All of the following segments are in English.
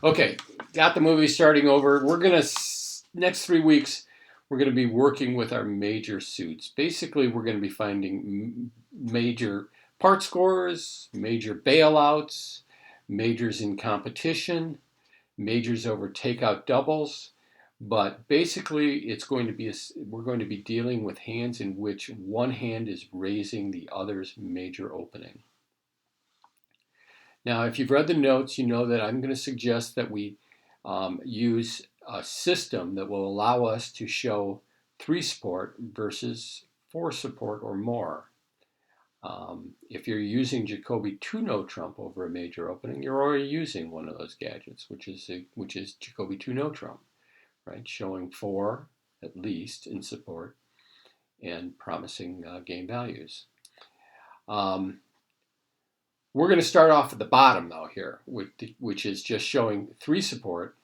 Okay, got the movie starting over. We're gonna next 3 weeks. We're gonna be working with our major suits. Basically, we're gonna be finding major part scores, major bailouts, majors in competition, majors over takeout doubles. But basically, we're going to be dealing with hands in which one hand is raising the other's major opening. Now, if you've read the notes, you know that I'm going to suggest that we use a system that will allow us to show 3 support versus 4 support or more. If you're using Jacoby 2 no trump over a major opening, you're already using one of those gadgets, which is Jacoby 2 no trump, right? Showing 4 at least in support and promising game values. We're going to start off at the bottom though here, which is just showing 3 support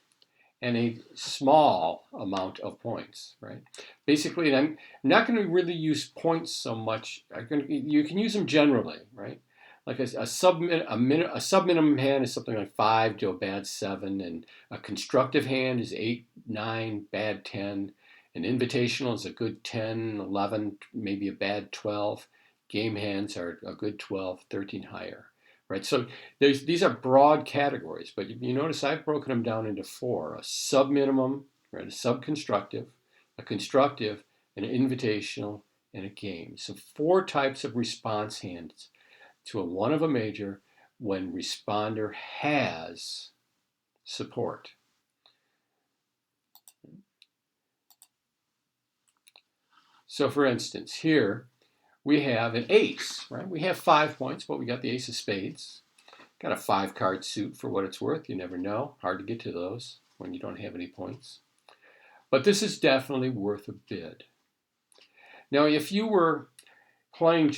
and a small amount of points, right? Basically, and I'm not going to really use points so much. You can use them generally, right? Like a sub minimum hand is something like 5 to a bad 7, and a constructive hand is 8, 9, bad 10. An invitational is a good 10, 11, maybe a bad 12. Game hands are a good 12, 13 higher, right? So these are broad categories, but you notice I've broken them down into 4: a sub-minimum, right, a sub-constructive, a constructive, an invitational, and a game. So 4 types of response hands to a 1 of a major when responder has support. So for instance, here we have an ace, right? We have 5 points, but we got the ace of spades. Got a 5-card suit for what it's worth. You never know. Hard to get to those when you don't have any points. But this is definitely worth a bid. Now, if you were playing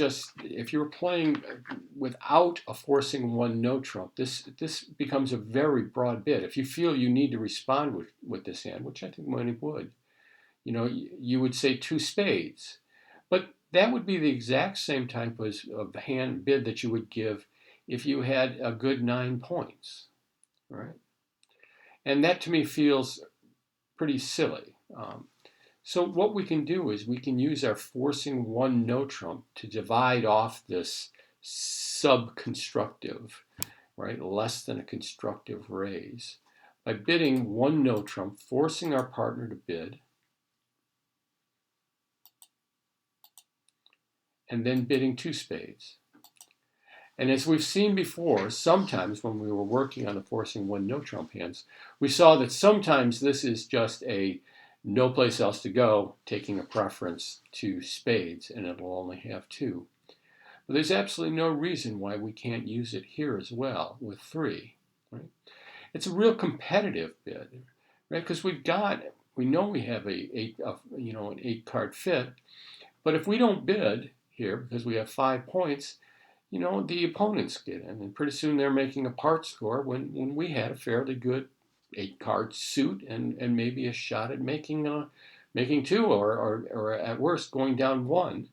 without a forcing 1 no trump, this becomes a very broad bid. If you feel you need to respond with this hand, which I think many would, you would say 2 spades. But that would be the exact same type of hand bid that you would give if you had a good 9 points, right? And that to me feels pretty silly. So what we can do is we can use our forcing 1 no trump to divide off this sub-constructive, right, less than a constructive raise, by bidding 1 no trump, forcing our partner to bid, and then bidding 2 spades. And as we've seen before, sometimes when we were working on the forcing 1 no trump hands, we saw that sometimes this is just a no place else to go, taking a preference to spades, and it'll only have 2. But there's absolutely no reason why we can't use it here as well with 3. Right? It's a real competitive bid, right? Because we know we have an 8-card fit, but if we don't bid here because we have 5 points, the opponents get in, and pretty soon they're making a part score when we had a fairly good 8-card suit and maybe a shot at making 2, or at worst going down 1,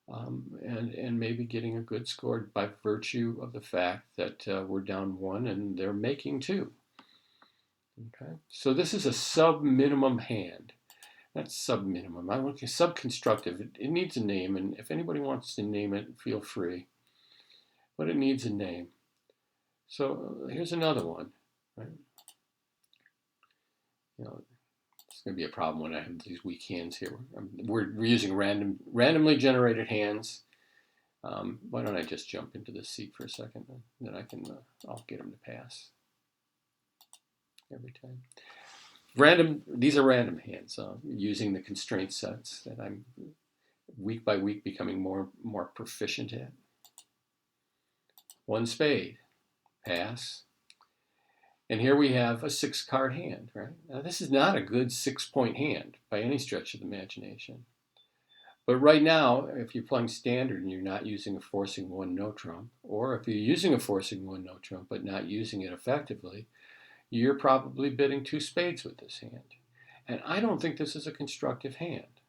and maybe getting a good score by virtue of the fact that we're down 1 and they're making 2. Okay, so this is a sub-minimum hand. That's sub-minimum. I want sub-constructive. It needs a name, and if anybody wants to name it, feel free. But it needs a name. So here's another one, right? It's going to be a problem when I have these weak hands here. We're using randomly generated hands. Why don't I just jump into this seat for a second, and then I'll get them to pass every time. These are random hands using the constraint sets that I'm week by week becoming more proficient at. 1 spade, pass. And here we have a 6-card hand, right? Now this is not a good 6-point hand by any stretch of the imagination. But right now, if you're playing standard and you're not using a forcing 1 no trump, or if you're using a forcing 1 no trump but not using it effectively, you're probably bidding 2 spades with this hand. And I don't think this is a constructive hand.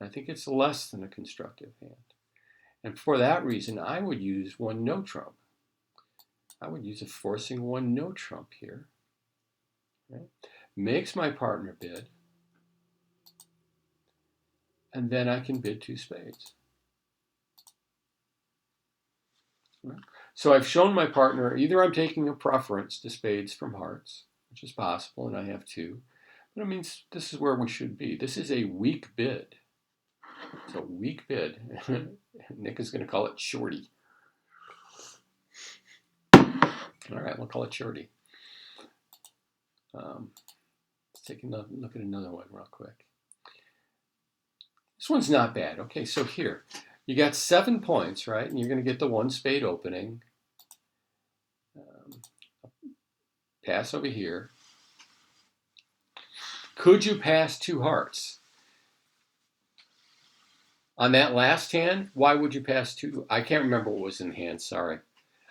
I think it's less than a constructive hand. And for that reason, I would use 1 no trump. I would use a forcing 1 no trump here. right? Makes my partner bid, and then I can bid two spades. Right? So I've shown my partner either I'm taking a preference to spades from hearts, which is possible, and I have two, but it means this is where we should be. This is a weak bid. It's a weak bid. Nick is going to call it shorty. All right, we'll call it shorty. Let's take a look at another one real quick. This one's not bad. Okay, so here, you got 7 points, right? And you're going to get the one spade opening. Pass over here. Could you pass two hearts? On that last hand, why would you pass two? I can't remember what was in hand, sorry.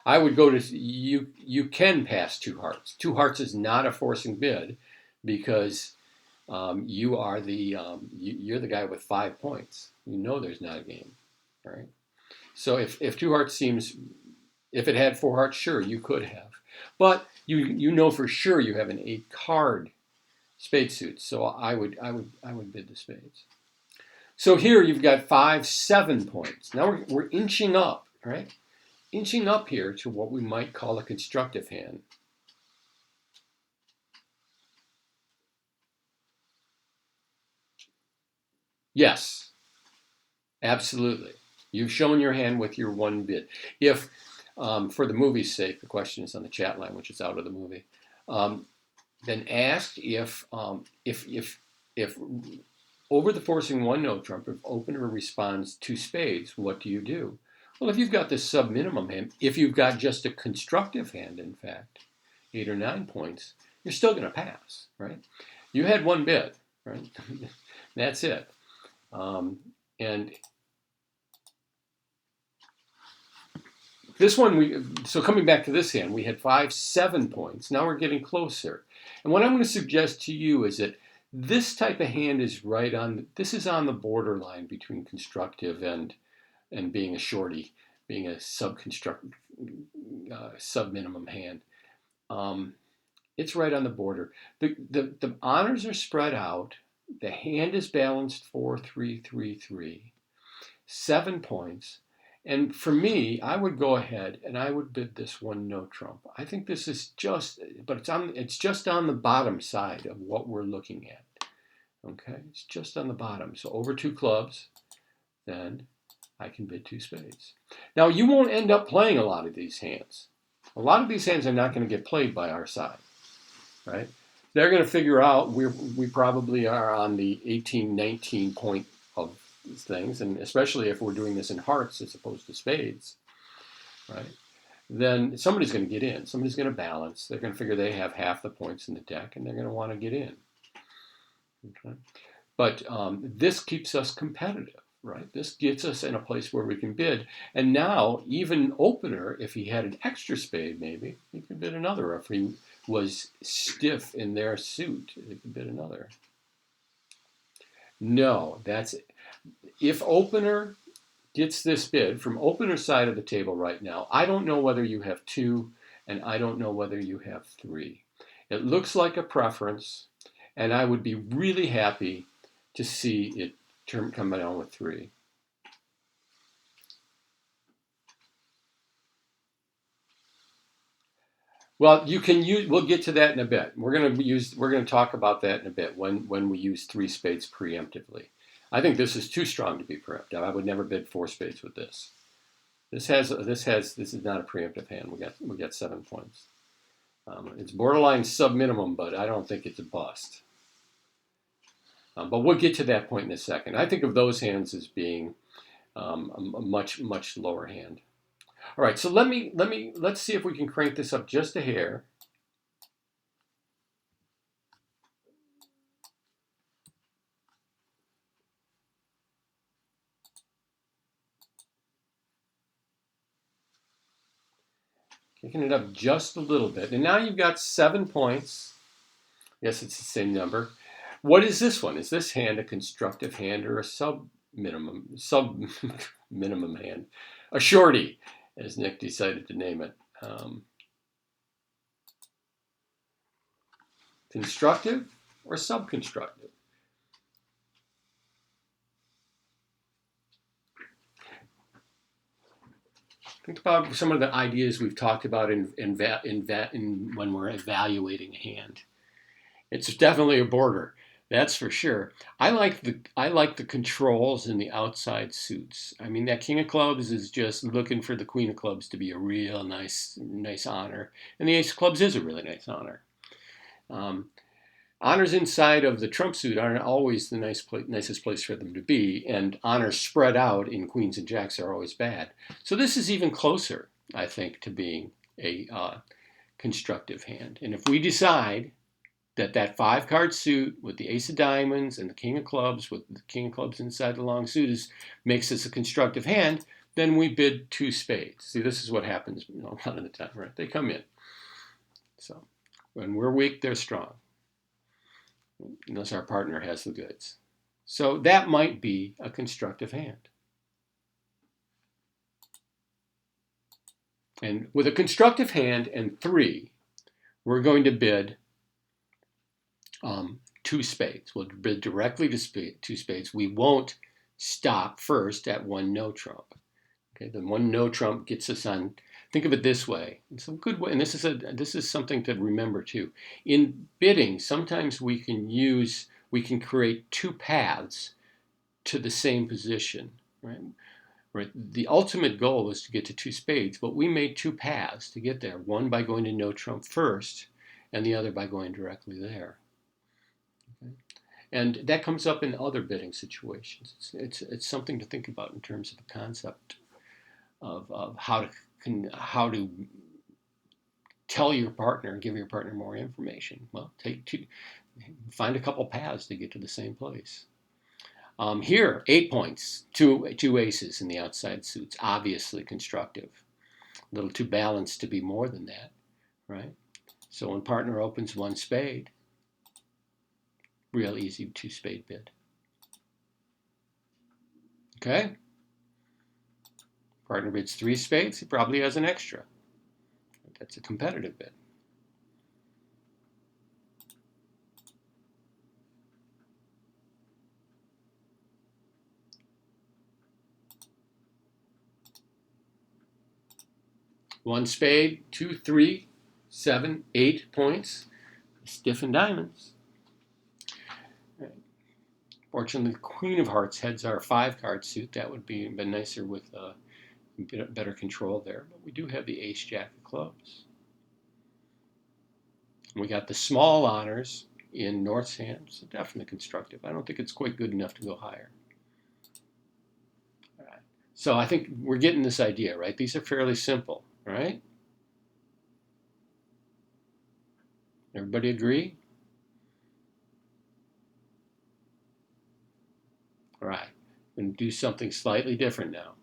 I would go to, you can pass two hearts. Two hearts is not a forcing bid because you are you're the guy with 5 points. You know there's not a game, right? So if two hearts seems, if it had 4 hearts, sure, you could have. But you know for sure you have an 8 card spade suit. So I would bid the spades. So here you've got 5, 7 points. Now we're inching up, right? Inching up here to what we might call a constructive hand. Yes, absolutely. You've shown your hand with your one bid. If, for the movie's sake, the question is on the chat line, which is out of the movie, then ask if over the forcing one no trump, if opener responds to spades, what do you do? Well, if you've got this sub-minimum hand, if you've got just a constructive hand, in fact, 8 or 9 points, you're still going to pass, right? You had one bid, right? That's it. And this one, so coming back to this hand, we had 5, 7 points. Now we're getting closer. And what I'm going to suggest to you is that this type of hand is right on, this is on the borderline between constructive and being a shorty, being a sub-minimum hand. It's right on the border. The honors are spread out. The hand is balanced 4, 3, 3, 3. 7 points. And for me, I would go ahead and I would bid this one no trump. I think this is just, but it's just on the bottom side of what we're looking at. Okay, it's just on the bottom. So over 2 clubs, then I can bid 2 spades. Now you won't end up playing a lot of these hands. A lot of these hands are not going to get played by our side, right? They're going to figure out we probably are on the 18, 19 point of these things, and especially if we're doing this in hearts as opposed to spades, right? Then somebody's going to get in. Somebody's going to balance. They're going to figure they have half the points in the deck, and they're going to want to get in. Okay? But this keeps us competitive, right? This gets us in a place where we can bid. And now, even opener, if he had an extra spade, maybe, he could bid another. If he was stiff in their suit, he could bid another. No, that's it. If opener gets this bid from opener side of the table right now, I don't know whether you have 2 and I don't know whether you have 3. It looks like a preference, and I would be really happy to see it come down with 3. Well, you can use. We'll get to that in a bit. We're going to talk about that in a bit when we use 3 spades preemptively. I think this is too strong to be preemptive. I would never bid 4 spades with this. This is not a preemptive hand. We got 7 points. It's borderline sub-minimum, but I don't think it's a bust. But we'll get to that point in a second. I think of those hands as being a much lower hand. All right, so let's see if we can crank this up just a hair. Kicking it up just a little bit. And now you've got 7 points. Yes, it's the same number. What is this one? Is this hand a constructive hand or a sub-minimum hand? A shorty, as Nick decided to name it. constructive or subconstructive? Think about some of the ideas we've talked about when we're evaluating a hand. It's definitely a border, that's for sure. I like the controls in the outside suits. I mean, that King of Clubs is just looking for the Queen of Clubs to be a real nice honor, and the Ace of Clubs is a really nice honor. Honors inside of the trump suit aren't always the nicest place for them to be, and honors spread out in queens and jacks are always bad. So this is even closer, I think, to being a constructive hand. And if we decide that 5-card suit with the ace of diamonds and the king of clubs with the king of clubs inside the long suit makes this a constructive hand, then we bid 2 spades. See, this is what happens a lot of the time, right? They come in. So when we're weak, they're strong, unless our partner has the goods. So that might be a constructive hand. And with a constructive hand and 3, we're going to bid 2 spades. We'll bid directly to 2 spades. We won't stop first at 1 no trump. Okay, the 1 no trump gets us on. Think of it this way. It's a good way, and this is something to remember too. In bidding, sometimes we can create 2 paths to the same position. Right. The ultimate goal was to get to 2 spades, but we made 2 paths to get there. One by going to no trump first, and the other by going directly there. And that comes up in other bidding situations. It's something to think about in terms of the concept of how to tell your partner, give your partner more information. Well, find a couple paths to get to the same place. Here, 8 points, 2 aces in the outside suits, obviously constructive. A little too balanced to be more than that, right? So when partner opens 1 spade, real easy 2 spade bid. Okay? Partner bids 3 spades, he probably has an extra. That's a competitive bid. One spade, 2, 3, 7, 8 points. Stiff and diamonds. Right. Fortunately, the Queen of Hearts heads our 5-card suit. That would be been nicer with better control there. But we do have the ace jack of clubs. And we got the small honors in North's hand, so definitely constructive. I don't think it's quite good enough to go higher. All right. So I think we're getting this idea, right? These are fairly simple, right? Everybody agree? All right. I'm going to do something slightly different now.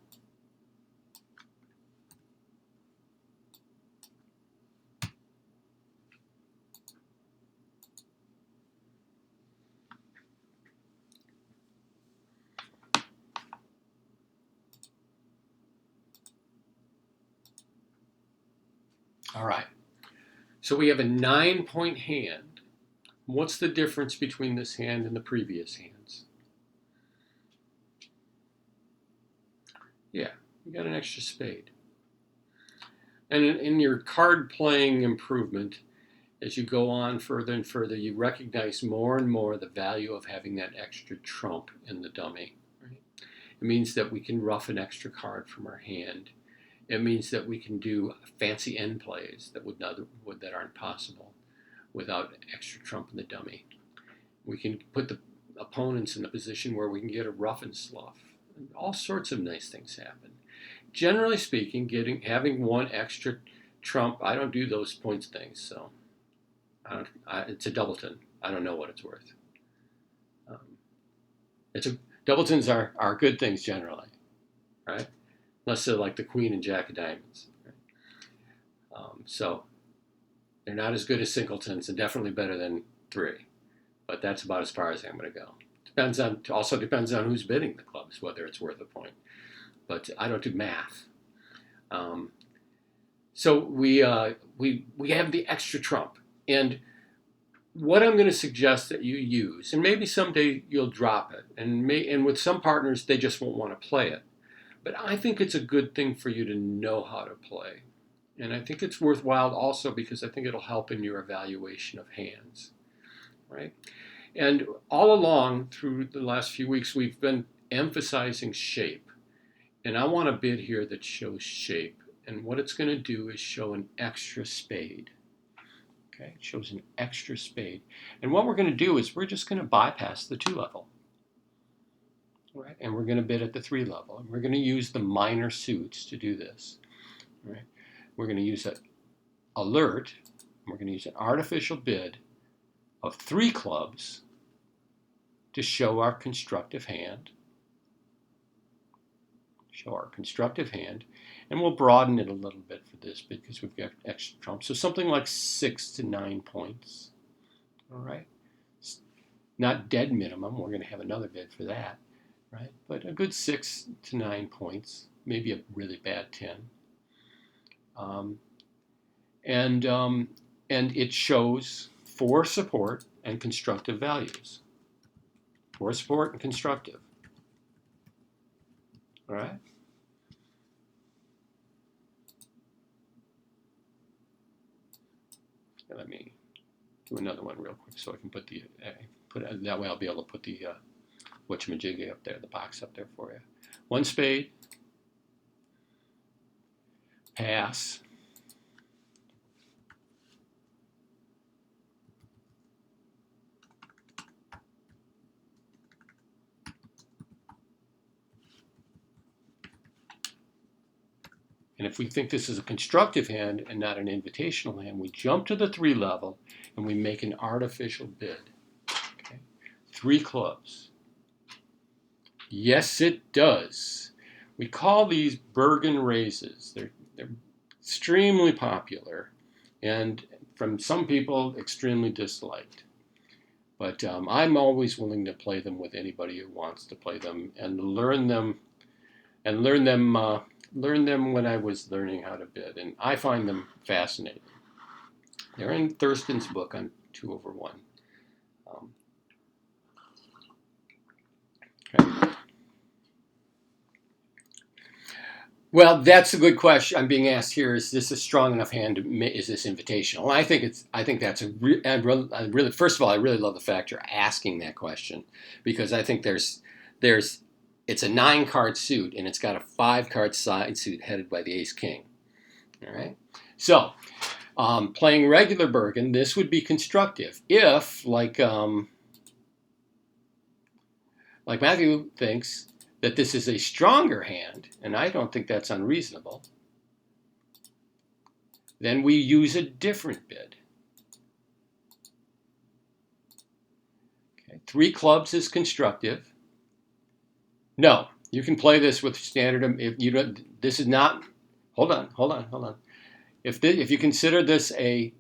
All right. So we have a 9-point hand. What's the difference between this hand and the previous hands? Yeah, you got an extra spade. And in your card playing improvement, as you go on further and further, you recognize more and more the value of having that extra trump in the dummy. Right? It means that we can rough an extra card from our hand. It means that we can do fancy end plays that aren't possible without extra trump in the dummy. We can put the opponents in a position where we can get a rough and slough. All sorts of nice things happen. Generally speaking, having 1 extra trump, I don't do those points things, so it's a doubleton. I don't know what it's worth. Doubletons are good things generally, right? Unless they're like the queen and jack of diamonds. Right? So they're not as good as singletons and definitely better than 3. But that's about as far as I'm going to go. Also depends on who's bidding the clubs, whether it's worth a point. But I don't do math. So we have the extra trump. And what I'm going to suggest that you use, and maybe someday you'll drop it, and with some partners they just won't want to play it. But I think it's a good thing for you to know how to play. And I think it's worthwhile also because I think it'll help in your evaluation of hands, right? And all along through the last few weeks, we've been emphasizing shape. And I want a bid here that shows shape. And what it's going to do is show an extra spade. Okay, it shows an extra spade. And what we're going to do is we're just going to bypass the 2 level. Right? And we're going to bid at the 3 level. And we're going to use the minor suits to do this. Right? We're going to use an alert. We're going to use an artificial bid of 3 clubs to show our constructive hand. Show our constructive hand. And we'll broaden it a little bit for this because we've got extra trumps. So something like 6 to 9 points. All right? Not dead minimum. We're going to have another bid for that. Right? But a good 6 to 9 points, maybe a really bad 10. And it shows 4 support and constructive values. 4 support and constructive. All right? And let me do another one real quick so I can put that way I'll be able to put the whatchamajiggy up there, the box up there for you. 1 spade, pass, and if we think this is a constructive hand and not an invitational hand, we jump to the 3 level and we make an artificial bid. Okay? 3 clubs. Yes, it does. We call these Bergen raises. They're extremely popular and from some people extremely disliked. But I'm always willing to play them with anybody who wants to play them and learn them when I was learning how to bid, and I find them fascinating. They're in Thurston's book on 2/1. Okay. Well, that's a good question. I'm being asked here: is this a strong enough hand? Is this invitational? I think that's I really. First of all, I really love the fact you're asking that question because I think it's a 9-card suit and it's got a 5-card side suit headed by the Ace King. All right. So, playing regular Bergen, this would be constructive if, like Matthew thinks, that this is a stronger hand, and I don't think that's unreasonable, then we use a different bid. Okay. 3 clubs is constructive. No, you can play this with standard. If you don't, this is not. Hold on. If you consider this a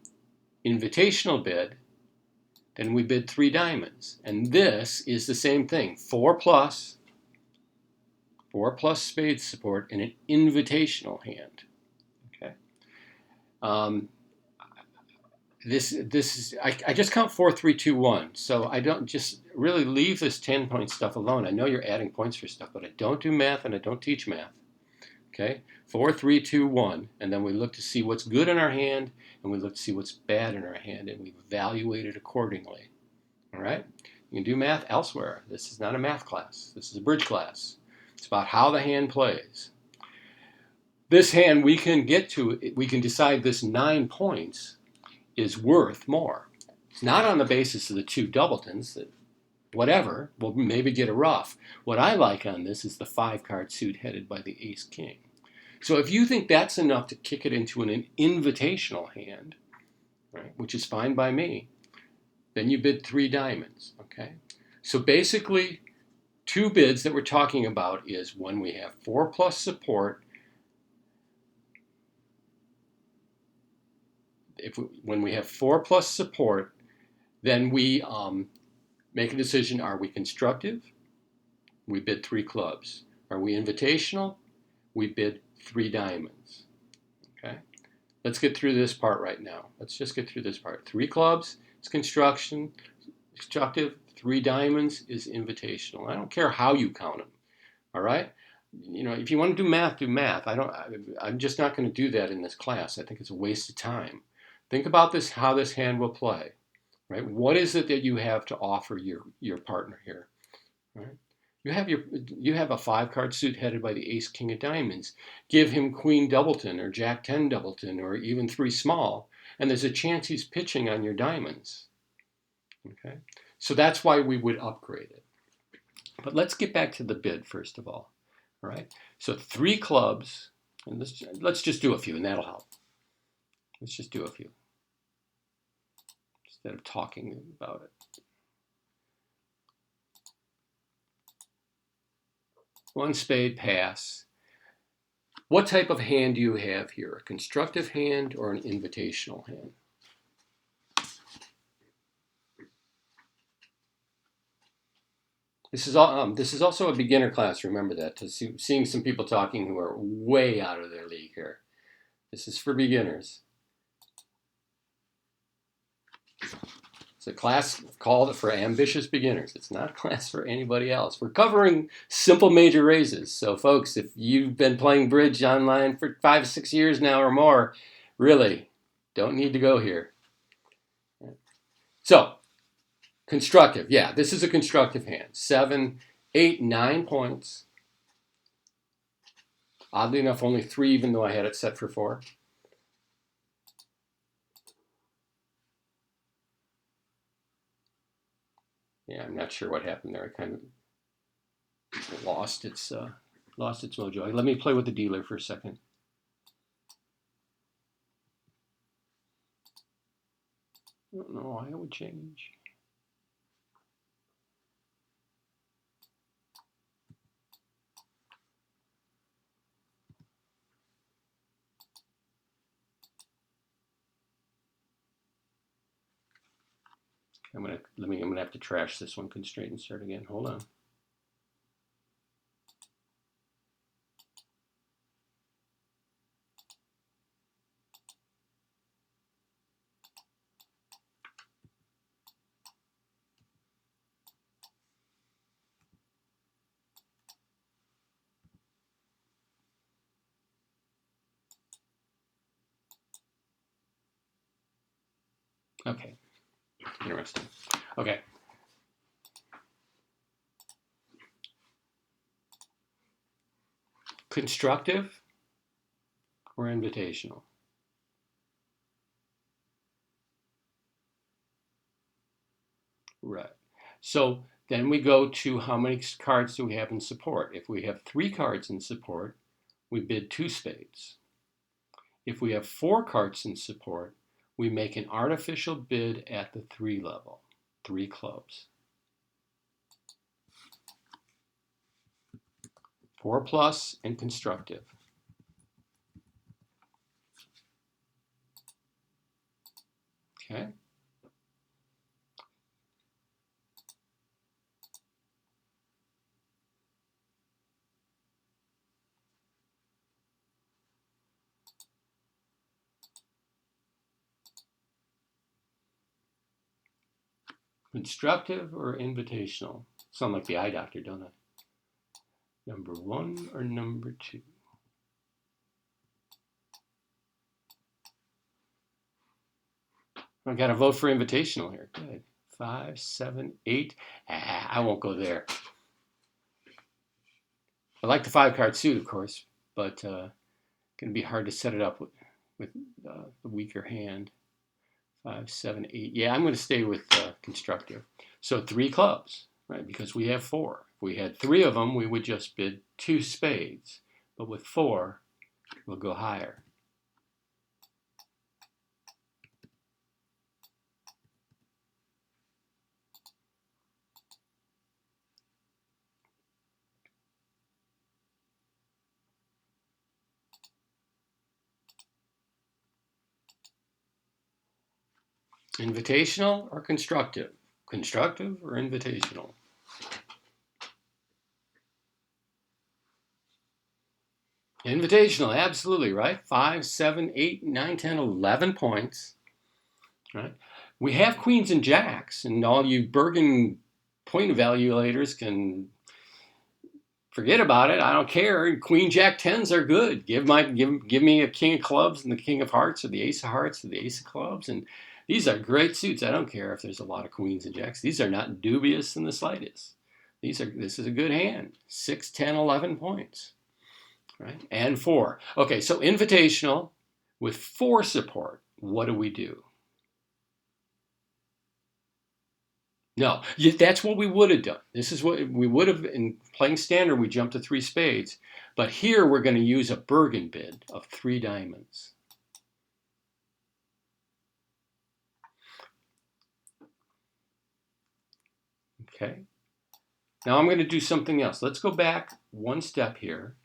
invitational bid, then we bid 3 diamonds, and this is the same thing. 4 plus spades support in an invitational hand. Okay. This is I just count 4, 3, 2, 1. So I don't just really leave this 10-point stuff alone. I know you're adding points for stuff, but I don't do math and I don't teach math. Okay, 4, 3, 2, 1, and then we look to see what's good in our hand, and we look to see what's bad in our hand, and we evaluate it accordingly. All right, you can do math elsewhere. This is not a math class. This is a bridge class. It's about how the hand plays. This hand we can get to. We can decide this 9 points is worth more. It's not on the basis of the 2 doubletons that whatever, we'll maybe get a ruff. What I like on this is the 5-card suit headed by the Ace King. So if you think that's enough to kick it into an invitational hand, right, which is fine by me, then you bid 3 diamonds. Okay. So basically, 2 bids that we're talking about is when we have 4 plus support. When we have 4 plus support, then we make a decision. Are we constructive? We bid 3 clubs. Are we invitational? We bid 3 diamonds. Okay. Let's get through this part right now. Let's just get through this part. 3 clubs, is constructive. 3 diamonds is invitational. I don't care how you count them. All right. If you want to do math, do math. I'm just not going to do that in this class. I think it's a waste of time. Think about this, how this hand will play. Right? What is it that you have to offer your partner here? Right? You have a 5-card suit headed by the ace king of diamonds. Give him queen doubleton or jack 10 doubleton or even 3 small, and there's a chance he's pitching on your diamonds. Okay, so that's why we would upgrade it. But let's get back to the bid first of all. All right, so 3 clubs, and let's just do a few, and that'll help. Let's just do a few instead of talking about it. 1 spade, pass. What type of hand do you have here? A constructive hand or an invitational hand? This is also a beginner class, remember that, seeing some people talking who are way out of their league here. This is for beginners. It's a class called for ambitious beginners. It's not a class for anybody else. We're covering simple major raises. So folks, if you've been playing bridge online for 5 or 6 years now or more, really don't need to go here. So, constructive. Yeah, this is a constructive hand. 7, 8, 9 points. Oddly enough, only 3, even though I had it set for 4. Yeah, I'm not sure what happened there. I kind of lost its mojo. Let me play with the dealer for a second. I don't know why it would change. I'm gonna have to trash this one constraint and start again. Hold on. Okay, interesting. Okay. Constructive or invitational? Right. So then we go to how many cards do we have in support? If we have 3 cards in support, we bid 2 spades. If we have 4 cards in support, we make an artificial bid at the 3 level, 3 clubs. 4 plus and constructive. Okay. Constructive or invitational? Sound like the eye doctor, don't I? Number 1 or number 2? I got to vote for invitational here. Good. 5, 7, 8. I won't go there. I like the 5-card suit, of course, but going to be hard to set it up with the weaker hand. 5, 7, 8. Yeah, I'm going to stay with constructive. So 3 clubs, right? Because we have 4. If we had 3 of them, we would just bid 2 spades. But with 4, we'll go higher. Invitational or constructive? Constructive or invitational? Invitational, absolutely, right? 5, 7, 8, 9, 10, 11 points, right? We have queens and jacks, and all you Bergen point evaluators can forget about it. I don't care. Queen jack tens are good. Give me a king of clubs and the king of hearts, or the ace of hearts or the ace of clubs, and these are great suits. I don't care if there's a lot of queens and jacks. These are not dubious in the slightest. This is a good hand. 6, 10, 11 points, right? And 4. Okay, so invitational with 4 support. What do we do? No, that's what we would have done. This is what we would have, in playing standard, we jumped to 3 spades. But here we're going to use a Bergen bid of 3 diamonds. Okay. Now I'm going to do something else. Let's go back one step here.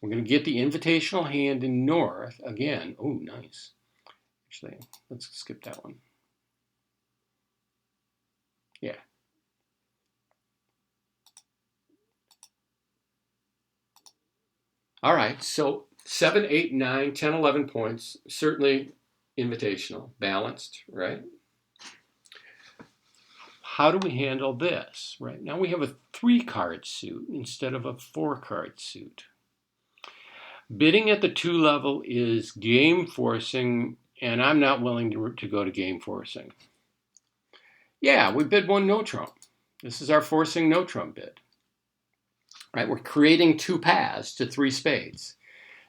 We're going to get the invitational hand in north again. Oh, nice. Actually, let's skip that one. Yeah. All right, so 7, 8, 9, 10, 11 points, certainly invitational, balanced, right? How do we handle this, right? Now we have a 3-card suit instead of a 4-card suit. Bidding at the 2 level is game forcing, and I'm not willing to go to game forcing. Yeah, we bid 1 no trump. This is our forcing no trump bid. Right, we're creating 2 paths to 3 spades.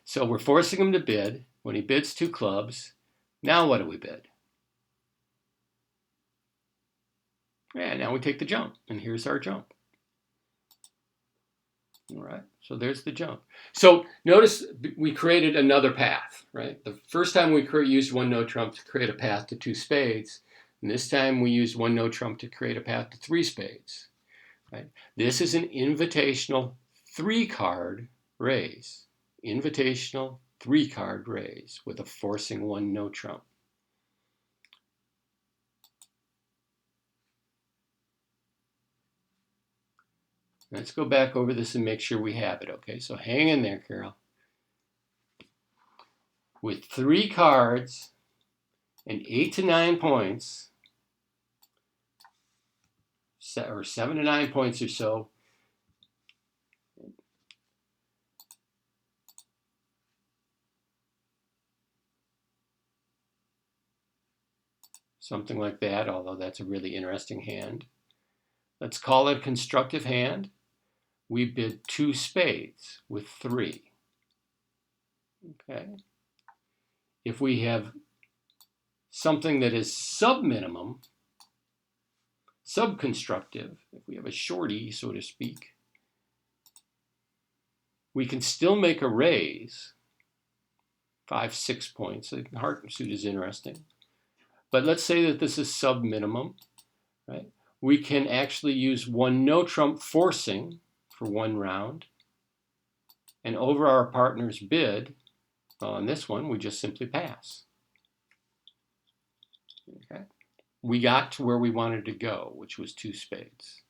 So we're forcing him to bid. When he bids 2 clubs, now what do we bid? And now we take the jump, and here's our jump. All right, so there's the jump. So notice we created another path, right? The first time we used 1 no trump to create a path to 2 spades, and this time we used 1 no trump to create a path to 3 spades. Right? This is an invitational 3-card raise. Invitational 3-card raise with a forcing 1 no trump. Let's go back over this and make sure we have it, okay? So hang in there, Carol. With 3 cards and 8 to 9 points, or 7 to 9 points or so, something like that, although that's a really interesting hand. Let's call it a constructive hand. We bid 2 spades with 3. Okay. If we have something that is sub-minimum, sub-constructive, if we have a shorty, so to speak, we can still make a raise, 5, 6 points. The heart suit is interesting. But let's say that this is sub-minimum, right? We can actually use 1 no trump forcing for 1 round. And over our partner's bid, well, on this one, we just simply pass. Okay. We got to where we wanted to go, which was 2 spades.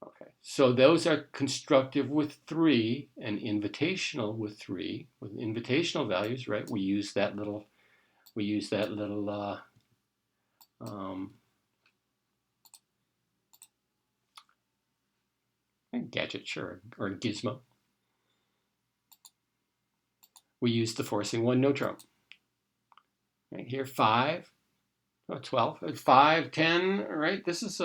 Okay, so those are constructive with 3 and invitational with 3. With invitational values, right? We use that little gadget, sure, or a gizmo. We use the forcing 1 no trump. Right here, 5, 12, 5, 10, right? This is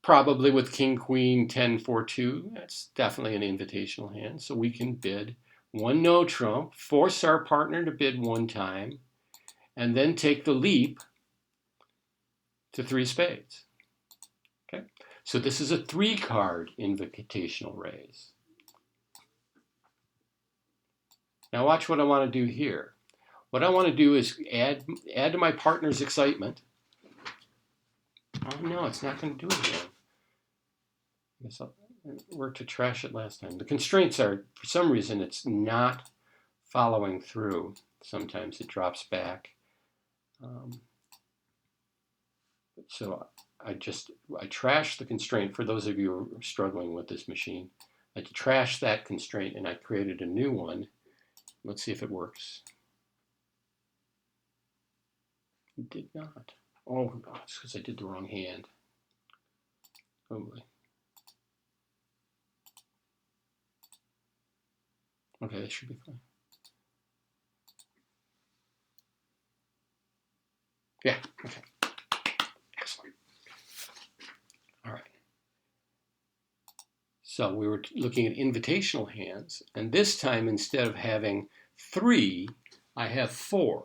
probably with king, queen, 10, 4, 2. That's definitely an invitational hand. So we can bid 1 no trump, force our partner to bid 1 time, and then take the leap to 3 spades. Okay, so this is a 3-card invitational raise. Now watch what I want to do here. What I want to do is add to my partner's excitement. Oh no, it's not going to do it again. I guess it worked to trash it last time. The constraints are, for some reason, it's not following through. Sometimes it drops back. So I trashed the constraint. For those of you who are struggling with this machine, I trashed that constraint and I created a new one. Let's see if it works. He did not. Oh, God, it's because I did the wrong hand. Oh, boy. Okay, that should be fine. Yeah, okay. Excellent. All right. So we were looking at invitational hands, and this time instead of having 3, I have 4.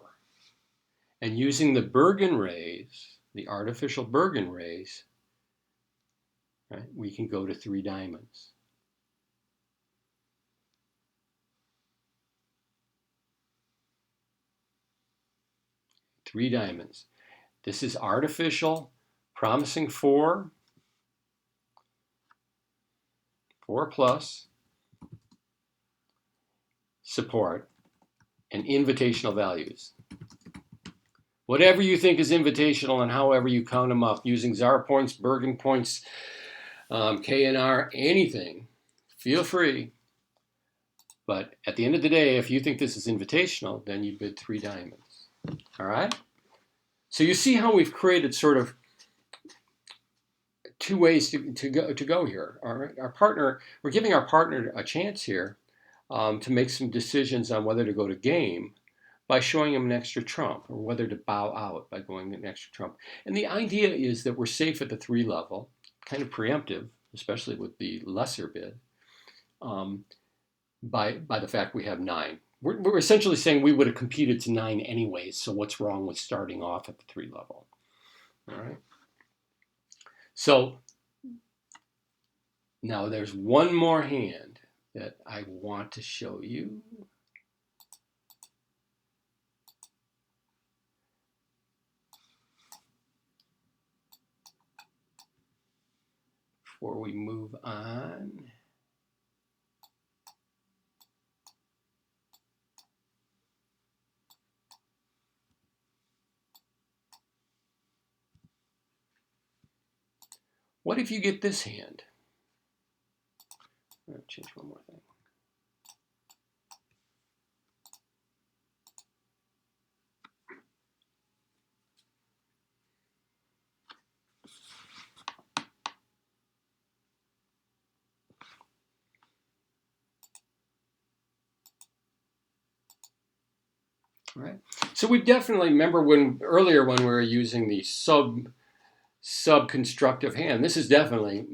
And using the Bergen raise, the artificial Bergen raise, right, we can go to 3 diamonds. Three diamonds. This is artificial, promising 4, 4 plus, support, and invitational values. Whatever you think is invitational and however you count them up, using Czar points, Bergen points, KNR, anything, feel free. But at the end of the day, if you think this is invitational, then you bid 3 diamonds. All right? So you see how we've created sort of 2 ways to go here. Our partner, we're giving our partner a chance here to make some decisions on whether to go to game by showing him an extra trump, or whether to bow out by going an extra trump. And the idea is that we're safe at the 3 level, kind of preemptive, especially with the lesser bid, by the fact we have 9. We're essentially saying we would have competed to 9 anyways, so what's wrong with starting off at the 3 level? All right. So now there's one more hand that I want to show you. Before we move on. What if you get this hand? I'm going to change one more thing. All right. So we definitely remember earlier when we were using the sub-constructive hand. This is definitely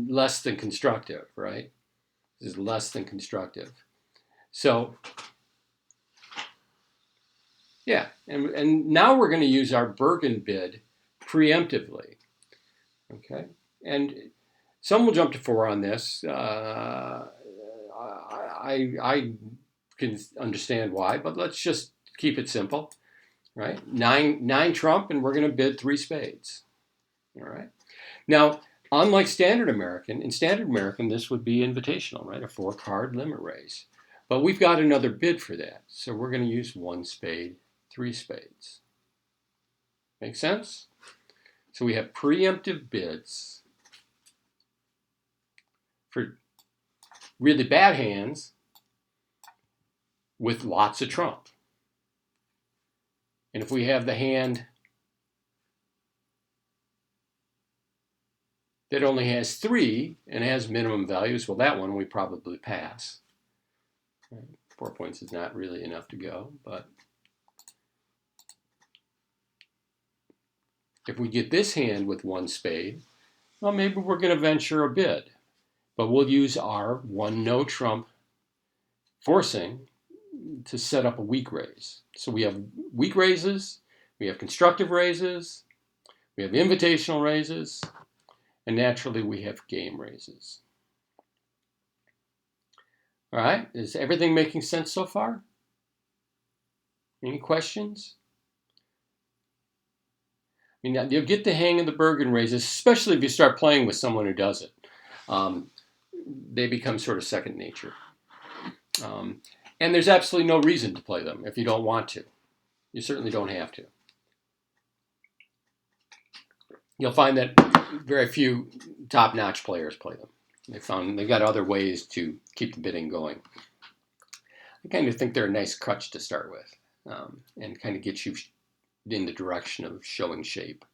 less than constructive, right? This is less than constructive. So yeah, and now we're going to use our Bergen bid preemptively. Okay, and some will jump to 4 on this. I can understand why, but let's just keep it simple, right? 9 trump, and we're going to bid 3 spades. All right. Now, unlike Standard American, in Standard American, this would be invitational, right? A 4-card limit raise. But we've got another bid for that. So we're going to use 1 spade, 3 spades. Make sense? So we have preemptive bids for really bad hands with lots of trump. And if we have the hand that only has 3 and has minimum values, well, that one we probably pass. 4 points is not really enough to go, but if we get this hand with 1 spade, well, maybe we're going to venture a bid, but we'll use our 1 no trump forcing to set up a weak raise. So we have weak raises, we have constructive raises, we have invitational raises, and naturally we have game raises. All right, is everything making sense so far? Any questions? I mean, you'll get the hang of the Bergen raises, especially if you start playing with someone who does it. They become sort of second nature. And there's absolutely no reason to play them if you don't want to. You certainly don't have to. You'll find that very few top-notch players play them. They've got other ways to keep the bidding going. I kind of think they're a nice crutch to start with, and kind of get you in the direction of showing shape.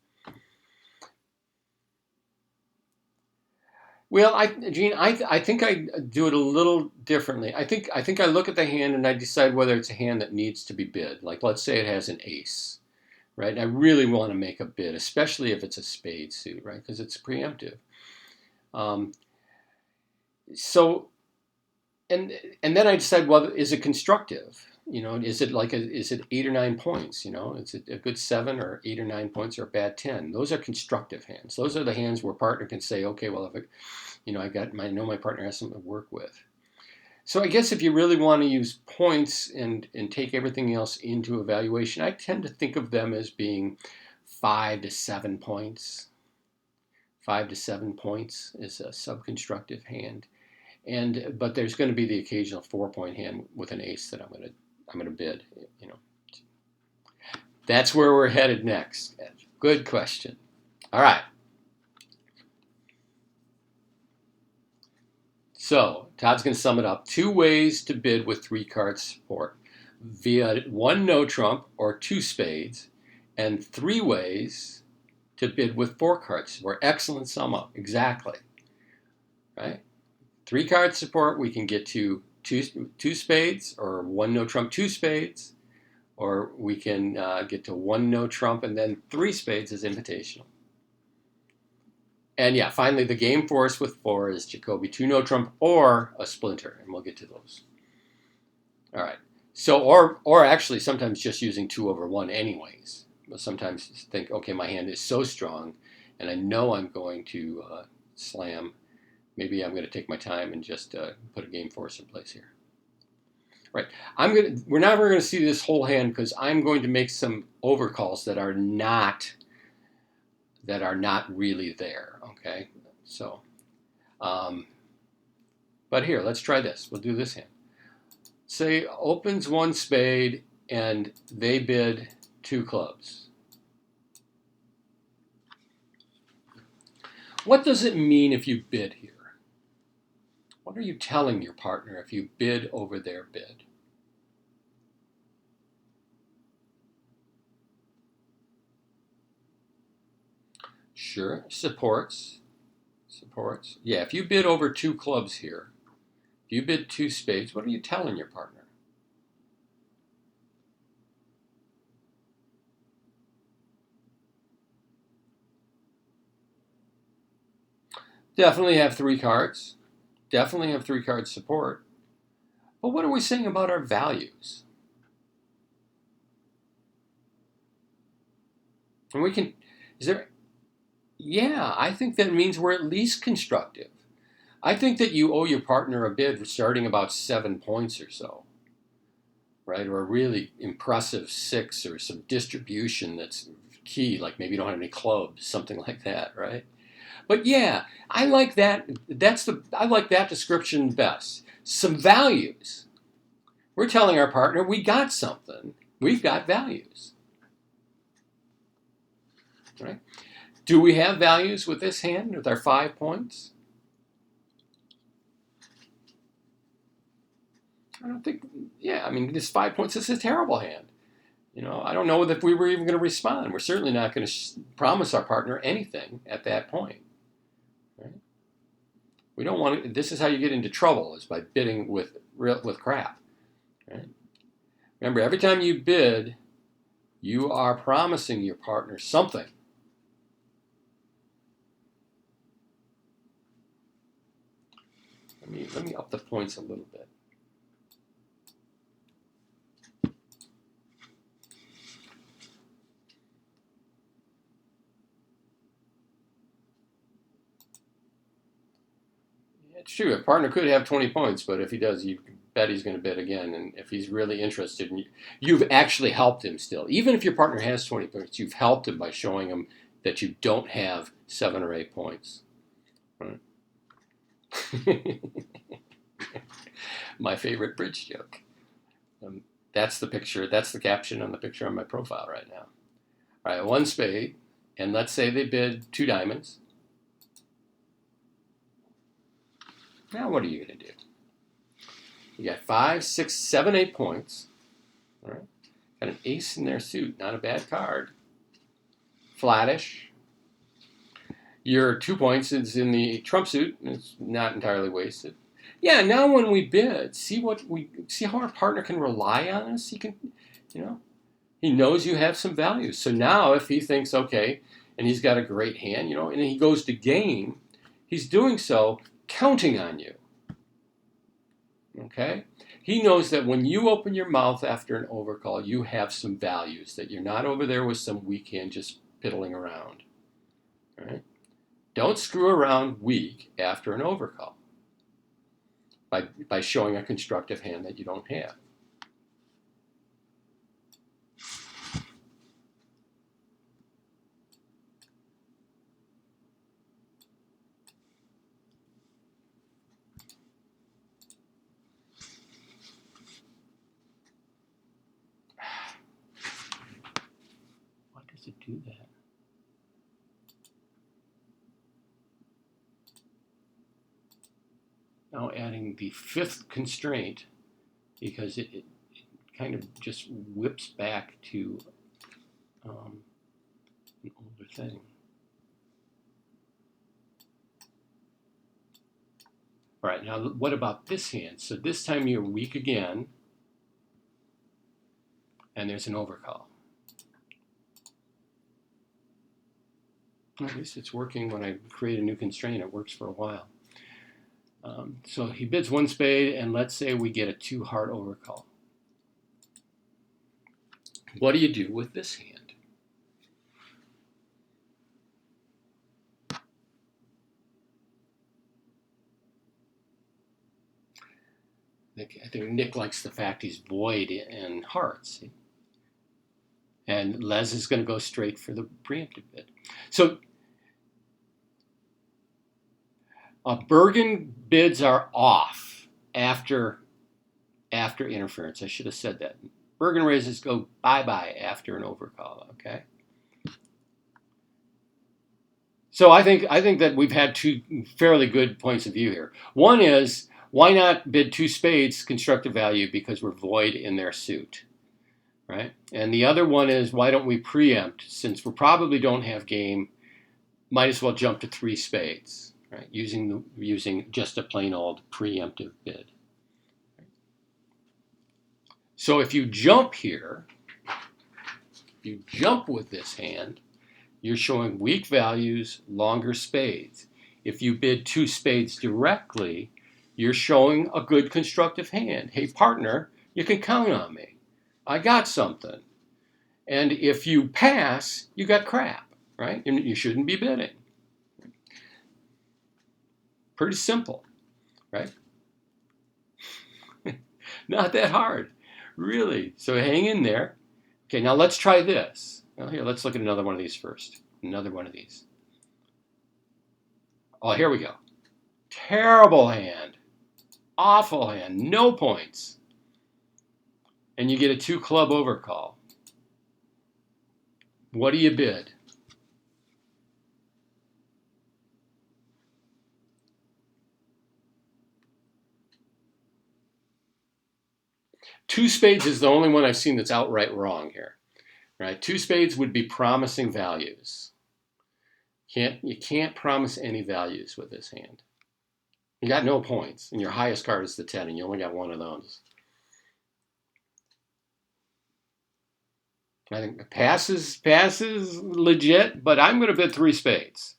Well, Gene, I think I do it a little differently. I think I look at the hand and I decide whether it's a hand that needs to be bid. Like, let's say it has an ace, right? And I really want to make a bid, especially if it's a spade suit, right? Because it's preemptive. Um, so, and then I decide, well, is it constructive? You know, is it 8 or 9 points? You know, is it a good 7 or 8 or 9 points or a bad 10? Those are constructive hands. Those are the hands where partner can say, okay, well, if it, you know, I know my partner has something to work with. So I guess if you really want to use points and take everything else into evaluation, I tend to think of them as being 5 to 7 points. 5 to 7 points is a subconstructive hand, but there's going to be the occasional 4-point hand with an ace that I'm going to bid. You know, that's where we're headed next. Good question. All right. So Todd's going to sum it up. 2 ways to bid with 3-card support: via 1 no trump or 2 spades, and 3 ways to bid with 4-card support. Excellent sum up. Exactly. Right? 3-card support, we can get to two spades, or 1 no trump, 2 spades, or we can get to 1 no trump and then 3 spades is invitational. And yeah, finally, the game for us with 4 is Jacoby 2 no trump or a splinter, and we'll get to those. All right. So, or actually, sometimes just using 2 over 1 anyways. But sometimes think, okay, my hand is so strong, and I know I'm going to slam. Maybe I'm going to take my time and just put a game force in place here. Right. We're never going to see this whole hand because I'm going to make some overcalls that are not really there. Okay. So, but here, let's try this. We'll do this hand. Say opens 1 spade and they bid 2 clubs. What does it mean if you bid here? What are you telling your partner if you bid over their bid? Sure, supports. Yeah, if you bid over 2 clubs here, if you bid 2 spades, what are you telling your partner? Definitely have 3 cards. Definitely have 3 card support. But what are we saying about our values? And we can, yeah, I think that means we're at least constructive. I think that you owe your partner a bid starting about 7 points or so, right? Or a really impressive 6 or some distribution that's key, like maybe you don't have any clubs, something like that, right? But yeah, I like that. I like that description best. Some values. We're telling our partner we got something. We've got values. Right? Do we have values with this hand, with our 5 points? I don't think, yeah, I mean, this 5 points is a terrible hand. You know, I don't know if we were even going to respond. We're certainly not going to promise our partner anything at that point. Right? We don't want to, this is how you get into trouble, is by bidding with crap. Right? Remember, every time you bid, you are promising your partner something. Let me up the points a little bit. It's true. A partner could have 20 points, but if he does, you bet he's going to bid again. And if he's really interested, you've actually helped him still. Even if your partner has 20 points, you've helped him by showing him that you don't have 7 or 8 points. Right? My favorite bridge joke. That's the picture. That's the caption on the picture on my profile right now. All right, 1 spade, and let's say they bid 2 diamonds. Now what are you going to do? You got 5, 6, 7, 8 points. All right. Got an ace in their suit, not a bad card. Flattish. Your 2 points is in the trump suit. It's not entirely wasted. Yeah, now when we bid, see how our partner can rely on us. He can, he knows you have some value. So now if he thinks, okay, and he's got a great hand, and he goes to game, he's doing so counting on you. Okay? He knows that when you open your mouth after an overcall, you have some values, that you're not over there with some weak hand just piddling around. All right? Don't screw around weak after an overcall by showing a constructive hand that you don't have. Why does it do that? Now adding the 5th constraint, because it kind of just whips back to an older thing. All right, now what about this hand? So this time you're weak again, and there's an overcall. At least it's working when I create a new constraint. It works for a while. So he bids 1 spade, and let's say we get a 2 heart overcall. What do you do with this hand? I think Nick likes the fact he's void in hearts. And Les is going to go straight for the preemptive bid. So Bergen bids are off after interference. I should have said that. Bergen raises go bye-bye after an overcall, okay? So I think that we've had 2 fairly good points of view here. One is, why not bid 2 spades constructive value because we're void in their suit, right? And the other one is, why don't we preempt? Since we probably don't have game, might as well jump to 3 spades, right? Using just a plain old preemptive bid. So if you jump here, you jump with this hand, you're showing weak values, longer spades. If you bid 2 spades directly, you're showing a good constructive hand. Hey, partner, you can count on me. I got something. And if you pass, you got crap, right? You shouldn't be bidding. Pretty simple, right? Not that hard, really. So hang in there. Okay, now let's try this. Well, here, let's look at another one of these first. Another one of these. Oh, here we go. Terrible hand. Awful hand. No points. And you get a 2 club overcall. What do you bid? Two spades is the only one I've seen that's outright wrong here. Right? 2 spades would be promising values. You can't promise any values with this hand. You got no points, and your highest card is the 10, and you only got 1 of those. I think pass is legit, but I'm going to bid 3 spades.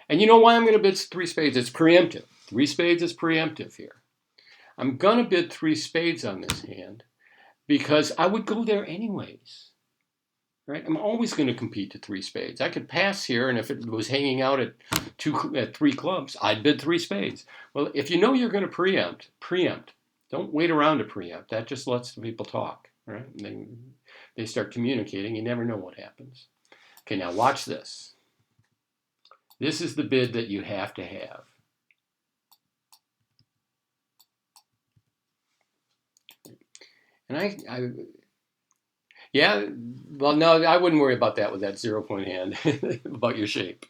And you know why I'm going to bid 3 spades? It's preemptive. 3 spades is preemptive here. I'm going to bid 3 spades on this hand because I would go there anyways. Right? I'm always going to compete to 3 spades. I could pass here, and if it was hanging out at 3 clubs, I'd bid 3 spades. Well, if you know you're going to preempt. Don't wait around to preempt. That just lets the people talk. Right? And they start communicating. You never know what happens. Okay, now watch this. This is the bid that you have to have. And yeah, well, no, I wouldn't worry about that with that 0-point hand, about your shape.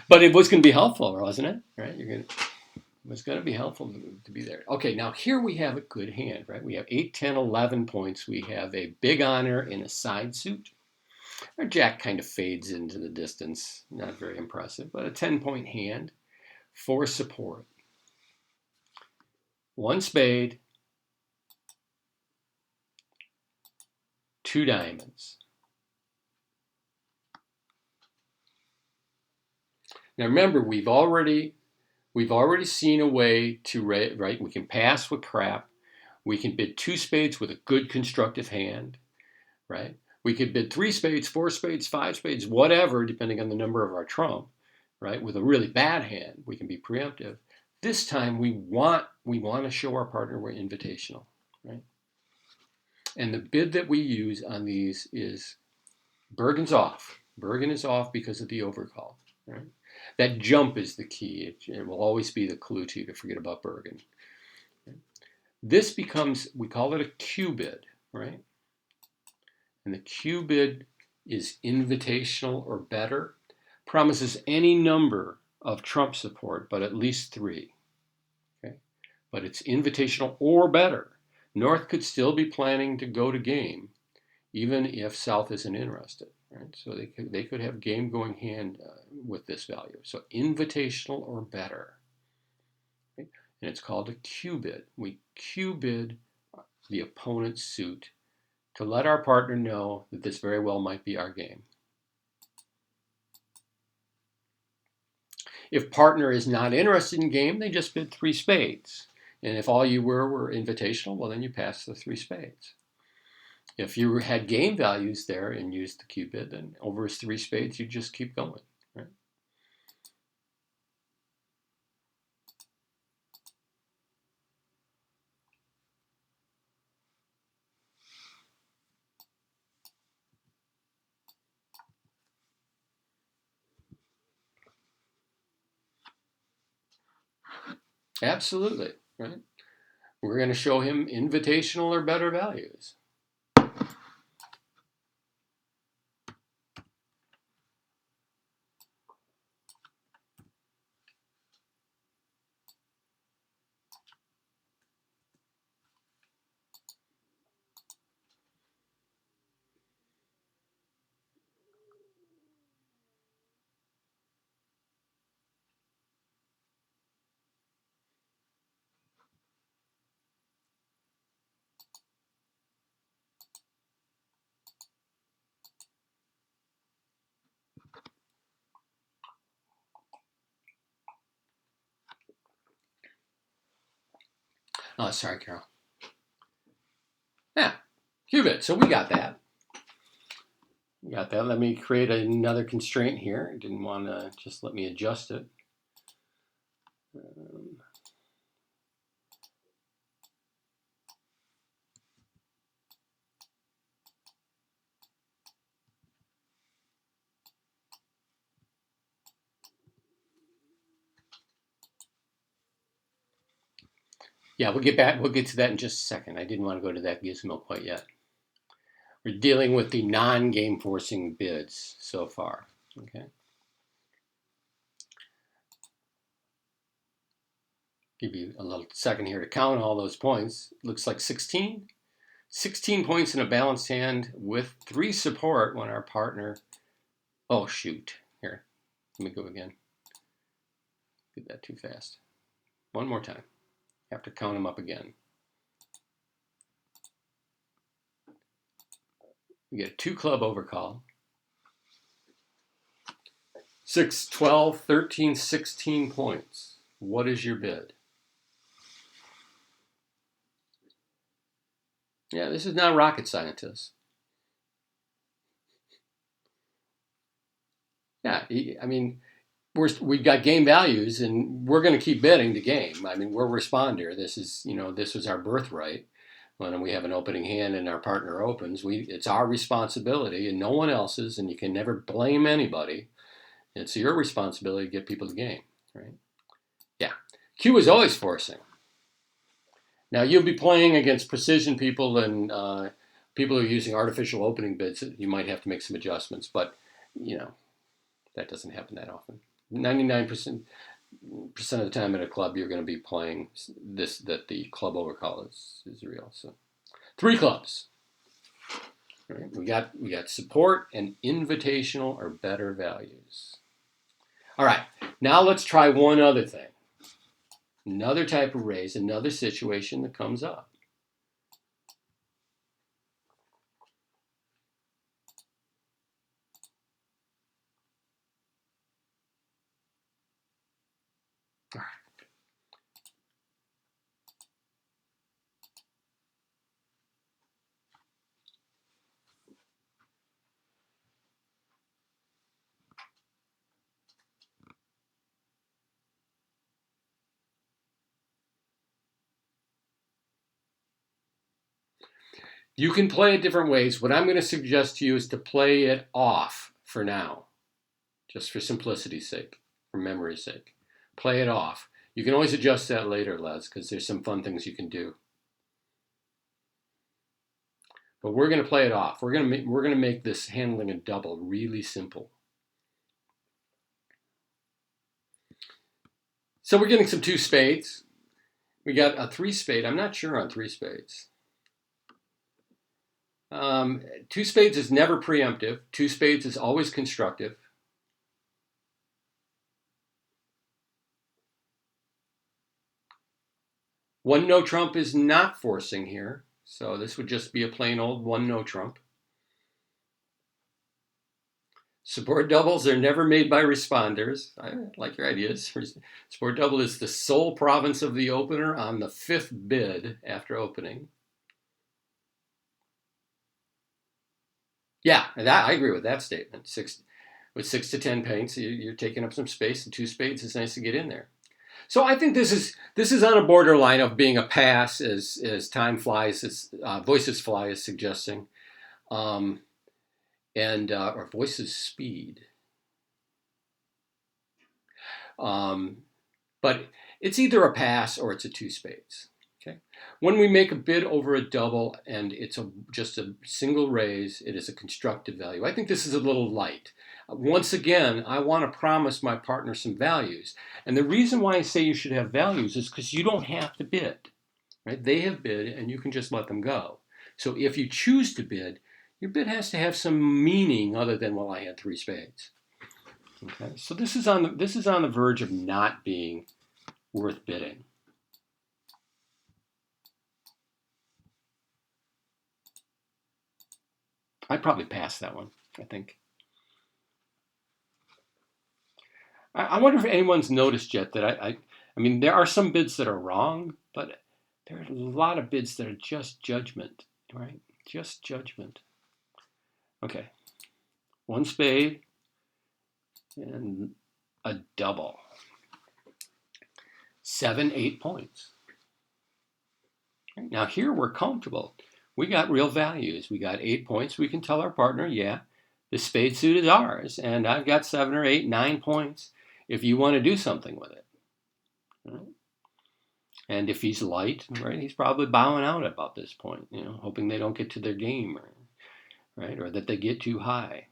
But it was going to be helpful, wasn't it? Right? It's going to be helpful to be there. Okay, now here we have a good hand, right? We have 8, 10, 11 points. We have a big honor in a side suit. Our jack kind of fades into the distance. Not very impressive, but a 10-point hand for support. 1 spade, 2 diamonds. Now remember, we've already seen a way to, right? We can pass with crap. We can bid 2 spades with a good constructive hand, right? We could bid 3 spades, 4 spades, 5 spades, whatever, depending on the number of our trump, right? With a really bad hand, we can be preemptive. This time we want to show our partner we're invitational, right? And the bid that we use on these is Bergen's off. Bergen is off because of the overcall, right? That jump is the key. It will always be the clue to you to forget about Bergen. This becomes, we call it a Q bid, right? And the Q bid is invitational or better. Promises any number of trump support, but at least 3. Okay? But it's invitational or better. North could still be planning to go to game, even if South isn't interested. Right? So they could have game going hand with this value. So invitational or better. Okay? And it's called a Q bid. We Q bid the opponent's suit to let our partner know that this very well might be our game. If partner is not interested in game, they just bid 3 spades. And if all you were invitational, well, then you pass the 3 spades. If you had game values there and used the Q bid, then over his 3 spades, you just keep going, right? Absolutely, right? We're going to show him invitational or better values. Oh, sorry, Carol. Yeah, Q bid. So we got that. We got that. Let me create another constraint here. I didn't want to just let me adjust it. Yeah, we'll get to that in just a second. I didn't want to go to that gizmo quite yet. We're dealing with the non-game forcing bids so far. Okay. Give you a little second here to count all those points. Looks like 16. 16 points in a balanced hand with 3 support when our partner. Oh, shoot. Here, let me go again. Did that too fast. One more time. Have to count them up again. We get a 2 club overcall. 6, 12, 13, 16 points. What is your bid? Yeah, this is not rocket scientists. Yeah, I mean, we've got game values, and we're going to keep bidding to game. I mean, we're a responder. This was our birthright. When we have an opening hand and our partner opens, it's our responsibility and no one else's, and you can never blame anybody. It's your responsibility to get people to game, right? Yeah. Q is always forcing. Now, you'll be playing against precision people and people who are using artificial opening bids. You might have to make some adjustments, but, that doesn't happen that often. 99%. percent of the time at a club you're going to be playing this that the club overcall is real. So 3 clubs. Right? We got support and invitational or better values. All right, now let's try one other thing. Another type of raise, another situation that comes up. All right. You can play it different ways. What I'm going to suggest to you is to play it off for now, just for simplicity's sake, for memory's sake. Play it off. You can always adjust that later, Les, because there's some fun things you can do. But we're going to play it off. We're going to make this handling a double really simple. So we're getting some 2 spades. We got a 3 spade. I'm not sure on 3 spades. 2 spades is never preemptive. 2 spades is always constructive. One no trump is not forcing here. So this would just be a plain old 1 no trump. Support doubles are never made by responders. I like your ideas. Support double is the sole province of the opener on the 5th bid after opening. Yeah, I agree with that statement. With 6 to 10 paints, you're taking up some space, and 2 spades is nice to get in there. So I think this is on a borderline of being a pass as time flies, as voices fly is suggesting, or voices speed. But it's either a pass or it's a 2 spades. Okay. When we make a bid over a double and it's just a single raise, it is a constructive value. I think this is a little light. Once again, I want to promise my partner some values. And the reason why I say you should have values is because you don't have to bid. Right? They have bid and you can just let them go. So if you choose to bid, your bid has to have some meaning other than, well, I had 3 spades. Okay. So this is on the verge of not being worth bidding. I'd probably pass that one, I think. I wonder if anyone's noticed yet that I mean, there are some bids that are wrong, but there are a lot of bids that are just judgment, right? Just judgment. Okay. 1 spade and a double. 7, 8 points. Now here we're comfortable. We got real values. We got 8 points. We can tell our partner, yeah, the spade suit is ours, and I've got 7 or 8, 9 points if you want to do something with it. Right? And if he's light, right, he's probably bowing out about this point, hoping they don't get to their game, right, or that they get too high.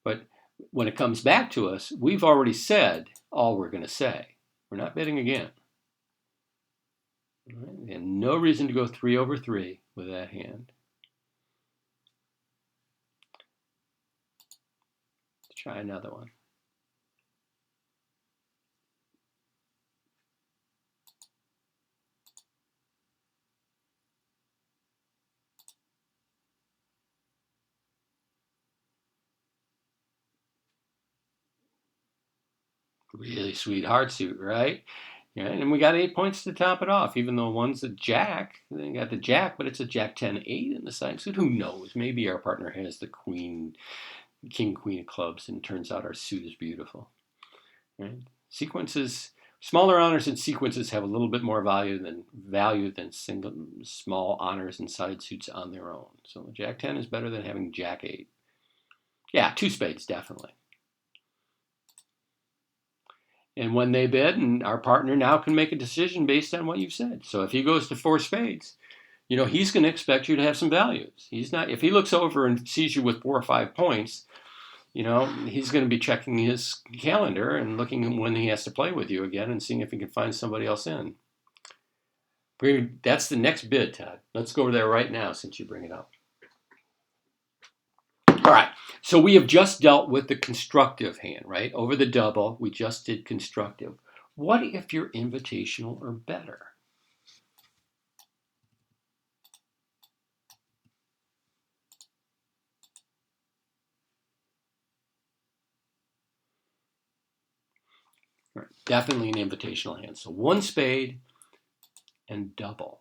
But when it comes back to us, we've already said all we're going to say. We're not bidding again. Right? And no reason to go 3 over 3 with that hand. Let's try another one. Really sweet heart suit, right? Yeah, and we got 8 points to top it off, even though one's a jack. They got the jack, but it's a jack 10 8 in the side suit. Who knows? Maybe our partner has the king queen of clubs, and it turns out our suit is beautiful. Right? Sequences, smaller honors and sequences have a little bit more value than small honors and side suits on their own. So jack 10 is better than having jack 8. Yeah, 2 spades definitely. And when they bid, and our partner now can make a decision based on what you've said. So if he goes to 4 spades, he's going to expect you to have some values. He's not. If he looks over and sees you with 4 or 5 points, he's going to be checking his calendar and looking when he has to play with you again and seeing if he can find somebody else in. That's the next bid, Todd. Let's go over there right now since you bring it up. All right, so we have just dealt with the constructive hand, right? Over the double, we just did constructive. What if you're invitational or better? Right, definitely an invitational hand. So one spade and double.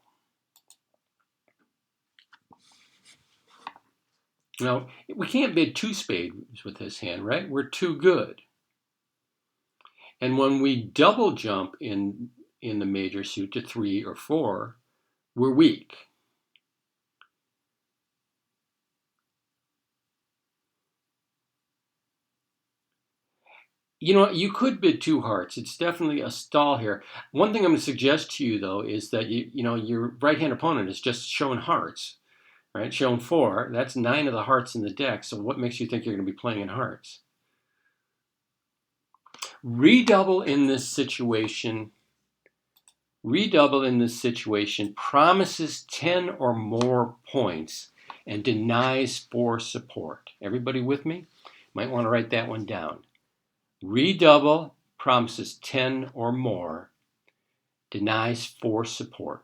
Now, we can't bid two spades with this hand, right? We're too good. And when we double jump in the major suit to 3 or 4, we're weak. You could bid 2 hearts. It's definitely a stall here. One thing I'm going to suggest to you, though, is that your right-hand opponent is just showing hearts, right? Showing 4. That's 9 of the hearts in the deck. So what makes you think you're going to be playing in hearts? Redouble in this situation promises 10 or more points and denies 4 support. Everybody with me? Might want to write that one down. Redouble promises 10 or more, denies 4 support.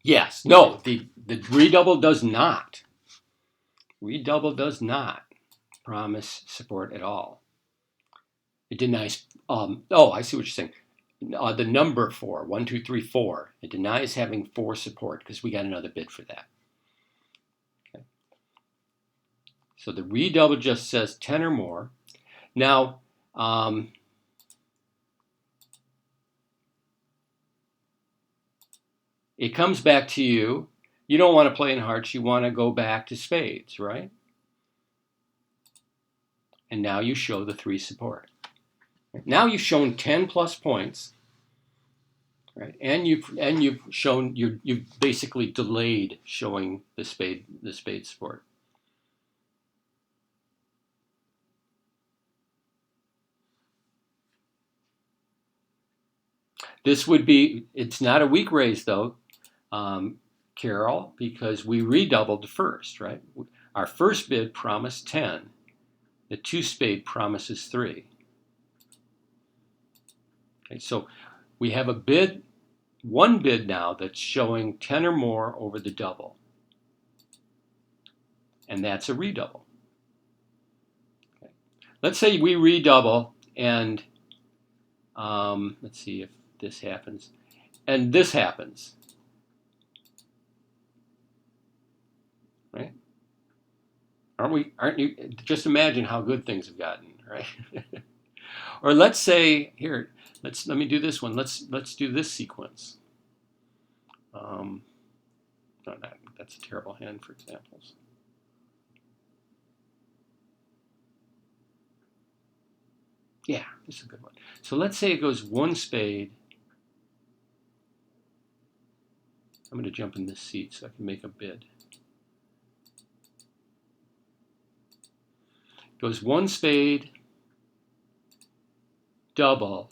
Yes, no, the redouble does not. Redouble does not promise support at all. It denies, I see what you're saying. The number 4, 1, 2, 3, 4, it denies having 4 support because we got another bid for that. Okay. So the redouble just says 10 or more. Now, it comes back to you. You don't want to play in hearts. You want to go back to spades, right? And now you show the 3 support. Now you've shown 10 plus points, right? And you've shown you've basically delayed showing the spade support. This would be, it's not a weak raise though, Carol, because we redoubled first, right? Our first bid promised 10. The 2 spade promises 3. Okay, so we have one bid now that's showing 10 or more over the double. And that's a redouble. Okay. Let's say we redouble and let's see if this happens. And this happens. Right? Aren't you? Just imagine how good things have gotten, right? Or let's say, here, let me do this one. Let's do this sequence. No, that's a terrible hand for examples. Yeah, this is a good one. So let's say it goes 1 spade. I'm going to jump in this seat so I can make a bid. Goes 1 spade, double,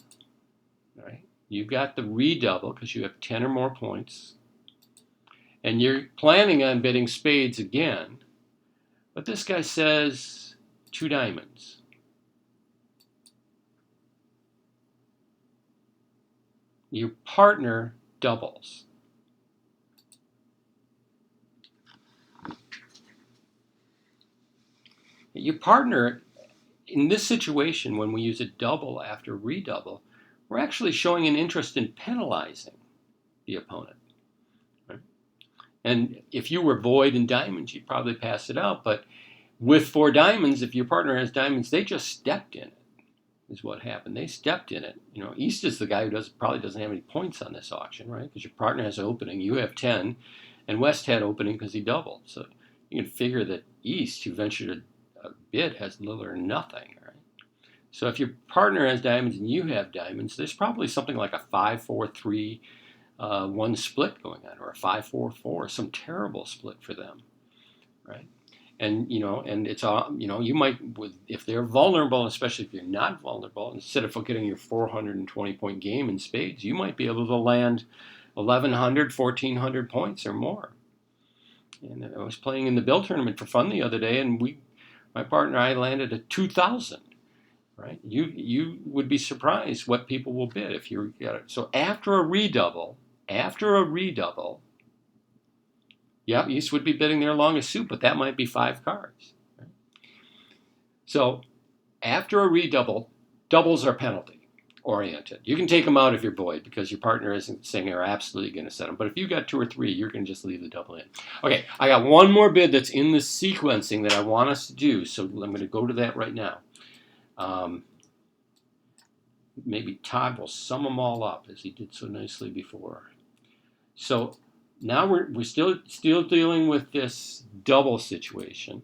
right? You've got the redouble because you have 10 or more points. And you're planning on bidding spades again. But this guy says 2 diamonds. Your partner doubles. Your partner, in this situation, when we use a double after redouble, we're actually showing an interest in penalizing the opponent. Right? And if you were void in diamonds, you'd probably pass it out. But with 4 diamonds, if your partner has diamonds, they just stepped in it, is what happened. They stepped in it. East is the guy who probably doesn't have any points on this auction, right? Because your partner has an opening, you have 10, and West had opening because he doubled. So, you can figure that East, who ventured a bit, has little or nothing, right? So if your partner has diamonds and you have diamonds, there's probably something like a 5-4-3 1 split going on, or a 5-4-4, some terrible split for them, right? And and it's all you might, if they're vulnerable, especially if you're not vulnerable, instead of getting your 420-point game in spades, you might be able to land 1,100, 1,400 points or more. And I was playing in the Bill tournament for fun the other day, and my partner and I landed at 2,000. Right? You would be surprised what people will bid if you get it. So after a redouble, yeah, East would be bidding their longest suit, but that might be 5 cards. Right? So after a redouble, doubles are penalty oriented. You can take them out if you're void because your partner isn't saying they're absolutely going to set them. But if you got 2 or 3, you're going to just leave the double in. Okay, I got one more bid that's in the sequencing that I want us to do. So I'm going to go to that right now. Maybe Todd will sum them all up as he did so nicely before. So now we're still dealing with this double situation.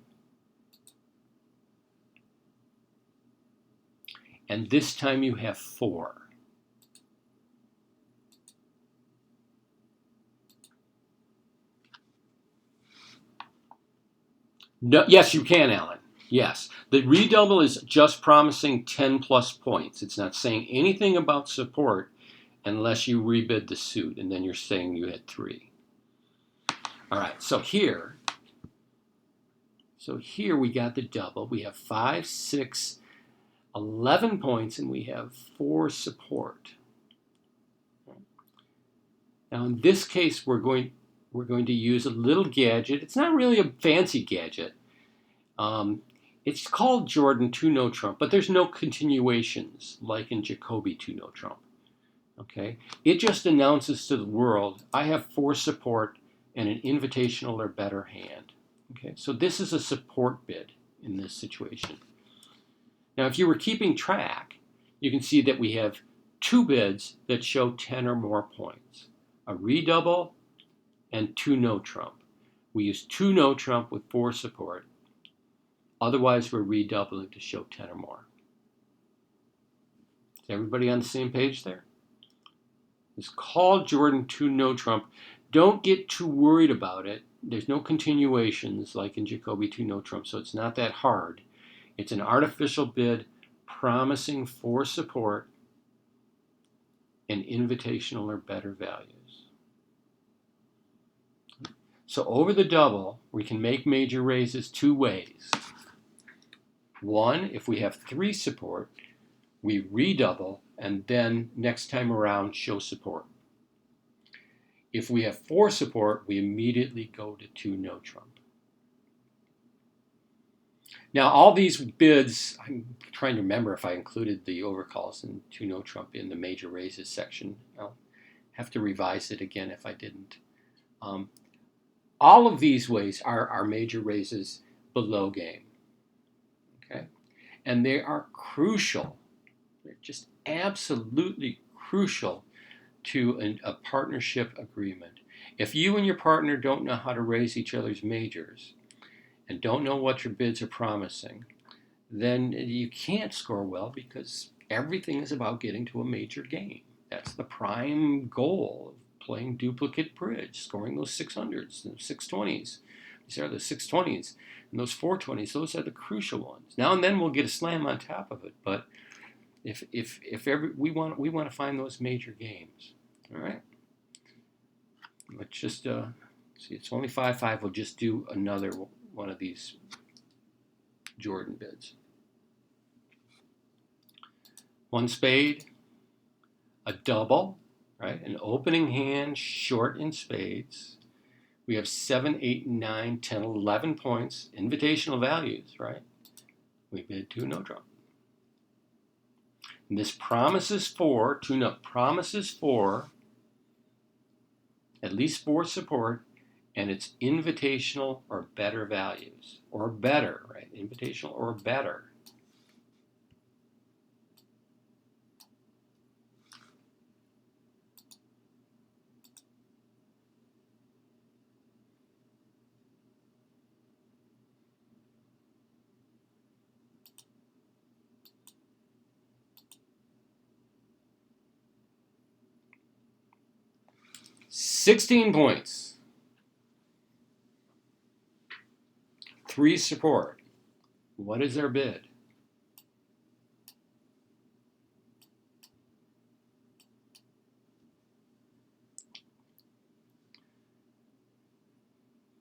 And this time you have 4. No, yes, you can, Alan. Yes. The redouble is just promising 10 plus points. It's not saying anything about support unless you rebid the suit, and then you're saying you had 3. All right, so here we got the double. We have 5, 6, 11 points, and we have 4 support. Now in this case, we're going to use a little gadget. It's not really a fancy gadget. It's called Jordan 2 no trump, but there's no continuations like in Jacoby 2 no trump. Okay, it just announces to the world, I have 4 support and an invitational or better hand. Okay, so this is a support bid in this situation. Now, if you were keeping track, you can see that we have 2 bids that show 10 or more points. A redouble and 2 no trump. We use 2 no trump with 4 support. Otherwise, we're redoubling to show 10 or more. Is everybody on the same page there? It's called Jordan 2 no trump. Don't get too worried about it. There's no continuations like in Jacoby 2 no trump, so it's not that hard. It's an artificial bid promising 4 support and invitational or better values. So over the double, we can make major raises 2 ways. 1, if we have 3 support, we redouble and then next time around show support. If we have 4 support, we immediately go to 2 no trump. Now all these bids, I'm trying to remember if I included the overcalls and 2 no trump in the major raises section. I'll have to revise it again if I didn't. All of these ways are major raises below game. Okay? And they are crucial. They're just absolutely crucial to a partnership agreement. If you and your partner don't know how to raise each other's majors and don't know what your bids are promising, then you can't score well because everything is about getting to a major game. That's the prime goal of playing duplicate bridge, scoring those 600s and 620s. These are the 620s. And those 420s, those are the crucial ones. Now and then we'll get a slam on top of it, but if we want to find those major games. All right. Let's just see. It's only 5-5. We'll just do another one of these Jordan bids. 1 spade, a double, right? An opening hand, short in spades. We have 7, 8, 9, 10, 11 points, invitational values, right? We bid 2 no trump. And this promises 4, 2 no promises 4, at least 4 support, and it's invitational or better values, or better, right? Invitational or better. 16 points. 3 support. What is their bid?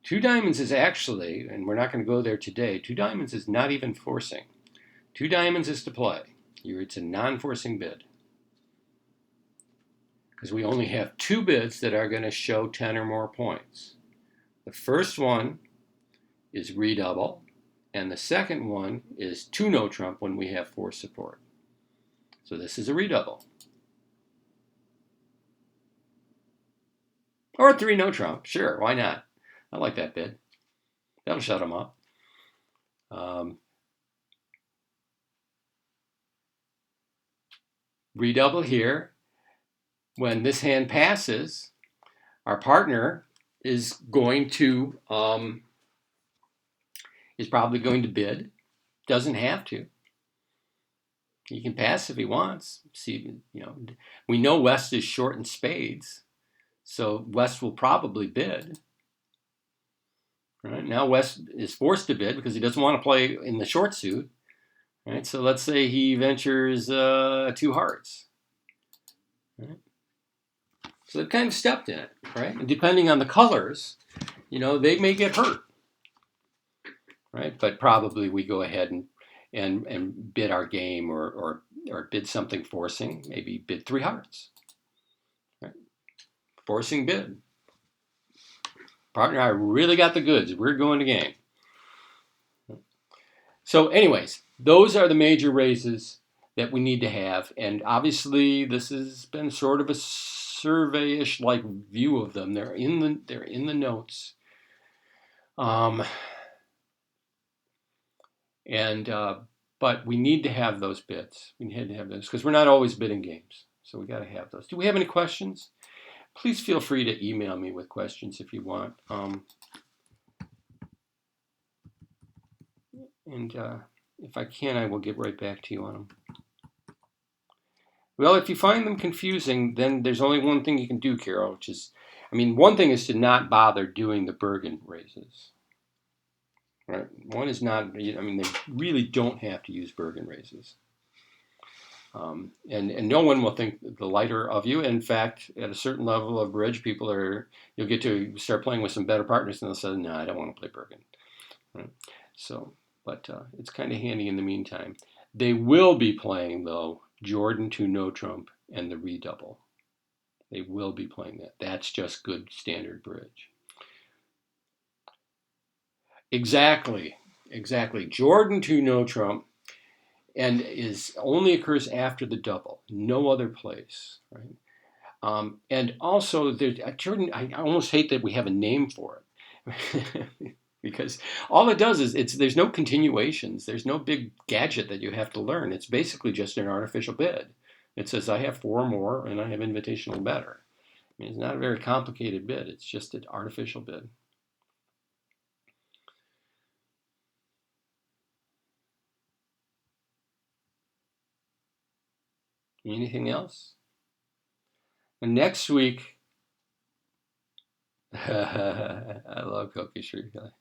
Two diamonds is actually, and we're not going to go there today, two diamonds is not even forcing. Two diamonds is to play. It's a non-forcing bid. Because we only have 2 bids that are going to show 10 or more points. The first one is redouble, and the second one is 2 no trump when we have 4 support. So this is a redouble. Or 3 no trump, sure, why not? I like that bid. That'll shut them up. Redouble here. When this hand passes, our partner is going to is probably going to bid. Doesn't have to. He can pass if he wants. See, we know West is short in spades, so West will probably bid. Right now, West is forced to bid because he doesn't want to play in the short suit. Right, so let's say he ventures 2 hearts. Right? So they've kind of stepped in it, right? And depending on the colors, they may get hurt, right? But probably we go ahead and bid our game or bid something forcing, maybe bid 3 hearts, right? Forcing bid. Partner, I really got the goods. We're going to game. So anyways, those are the major raises that we need to have. And obviously this has been sort of a survey-ish like view of them. They're in the notes. But we need to have those bids. We need to have those because we're not always bidding games. So we got to have those. Do we have any questions? Please feel free to email me with questions if you want. If I can, I will get right back to you on them. Well, if you find them confusing, then there's only one thing you can do, Carol, which is, one thing is to not bother doing the Bergen raises. Right? One is not, they really don't have to use Bergen raises. And no one will think the lighter of you. In fact, at a certain level of bridge, you'll get to start playing with some better partners and they'll say, no, I don't want to play Bergen. Right? So, but it's kind of handy in the meantime. They will be playing, though, Jordan 2 no trump and the redouble. They will be playing that. That's just good standard bridge. Exactly. Jordan 2 no trump and only occurs after the double. No other place, right? And also, Jordan, I almost hate that we have a name for it. Because all it does is there's no continuations. There's no big gadget that you have to learn. It's basically just an artificial bid. It says I have 4 more and I have invitational better. It's not a very complicated bid. It's just an artificial bid. Anything else? And next week, I love Cookie Street Guy.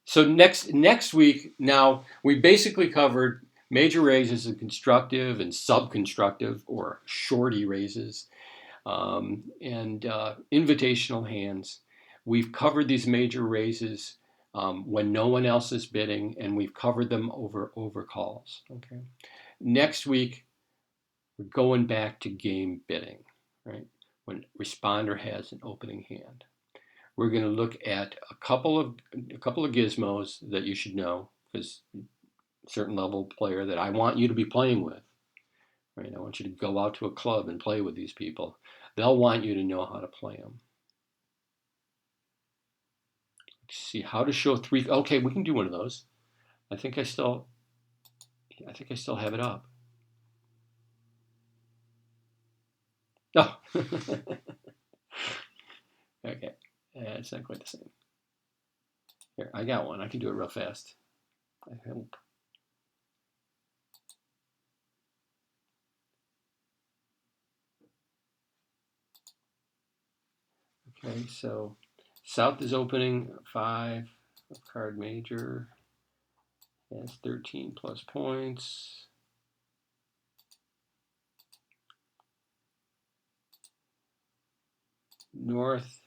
So next week, now we basically covered major raises and constructive and subconstructive or shorty raises and invitational hands. We've covered these major raises when no one else is bidding, and we've covered them over calls. Okay. Next week, we're going back to game bidding, right? When responder has an opening hand. We're going to look at a couple of gizmos that you should know, because certain level player that I want you to be playing with, right? I want you to go out to a club and play with these people. They'll want you to know how to play them. Let's see how to show 3. Okay, we can do one of those. I think I still have it up. Oh, okay. It's not quite the same. Here, I got one. I can do it real fast. I hope. Okay, so South is opening 5 of card major, has 13 plus points. North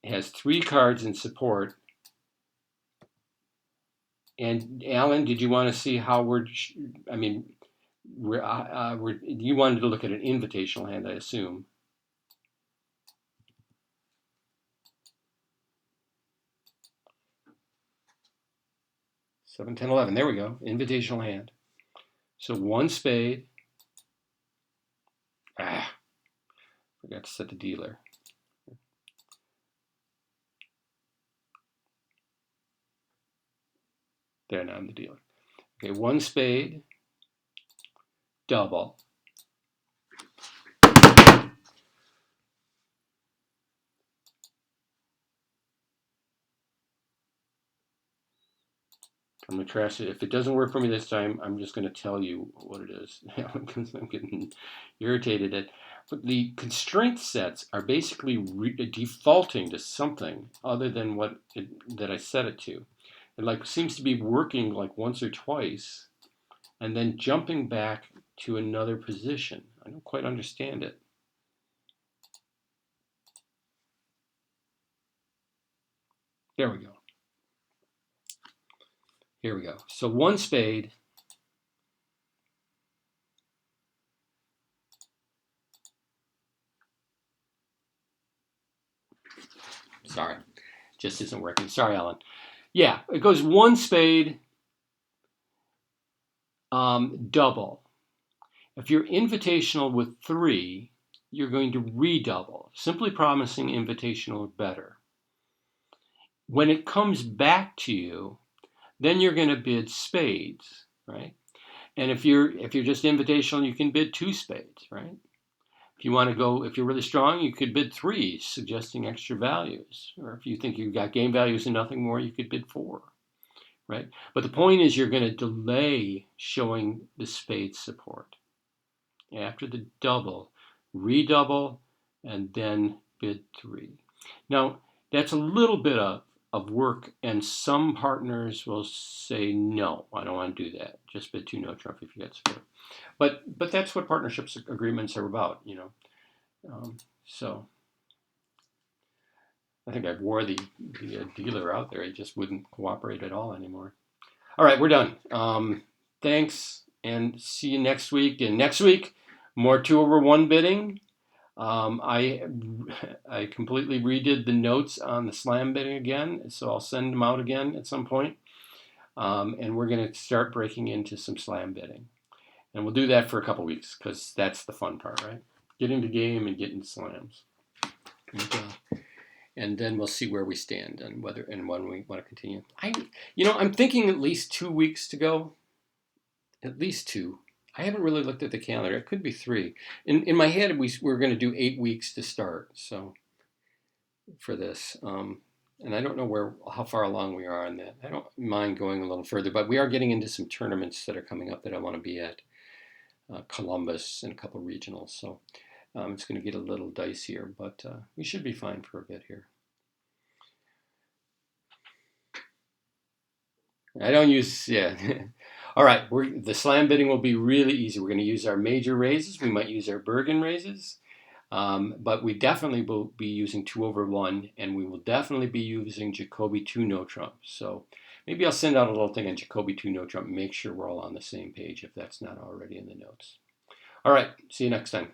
has 3 cards in support. And Alan, did you want to see how I mean, you wanted to look at an invitational hand, I assume. 7, 10, 11. There we go. Invitational hand. So 1 spade. Forgot to set the dealer. There, now I'm the dealer. Okay, 1 spade, double. I'm going to trash it. If it doesn't work for me this time, I'm just going to tell you what it is. Because I'm getting irritated at. But the constraint sets are basically defaulting to something other than that I set it to. It like seems to be working like once or twice, and then jumping back to another position. I don't quite understand it. There we go. Here we go. So 1 spade. Sorry, just isn't working. Sorry, Alan. Yeah, it goes 1 spade, double. If you're invitational with 3, you're going to redouble, simply promising invitational better. When it comes back to you, then you're going to bid spades, right? And if you're just invitational, you can bid 2 spades, right? If you want to go, if you're really strong, you could bid 3, suggesting extra values. Or if you think you've got game values and nothing more, you could bid 4, right? But the point is you're going to delay showing the spade support. After the double, redouble, and then bid 3. Now, that's a little bit of work, and some partners will say, no, I don't want to do that. Just bid 2 no trump if you get support. But that's what partnerships agreements are about, you know. So I think I wore the dealer out there. He just wouldn't cooperate at all anymore. All right, we're done. Thanks, and see you next week. And next week, more 2/1 bidding. I completely redid the notes on the slam bidding again, so I'll send them out again at some point. And we're going to start breaking into some slam bidding. And we'll do that for a couple weeks because that's the fun part, right? Get into game and get into slams. And then we'll see where we stand and whether and when we want to continue. I'm thinking at least 2 weeks to go. At least 2. I haven't really looked at the calendar. It could be 3. In my head, we're going to do 8 weeks to start. So for this, and I don't know how far along we are on that. I don't mind going a little further, but we are getting into some tournaments that are coming up that I want to be at. Columbus and a couple of regionals. So it's going to get a little dicier, but we should be fine for a bit here. I don't use, yeah. All right, the slam bidding will be really easy. We're going to use our major raises. We might use our Bergen raises, but we definitely will be using 2/1, and we will definitely be using Jacoby 2 no trump. So maybe I'll send out a little thing on Jacoby 2 no trump and make sure we're all on the same page if that's not already in the notes. All right, see you next time.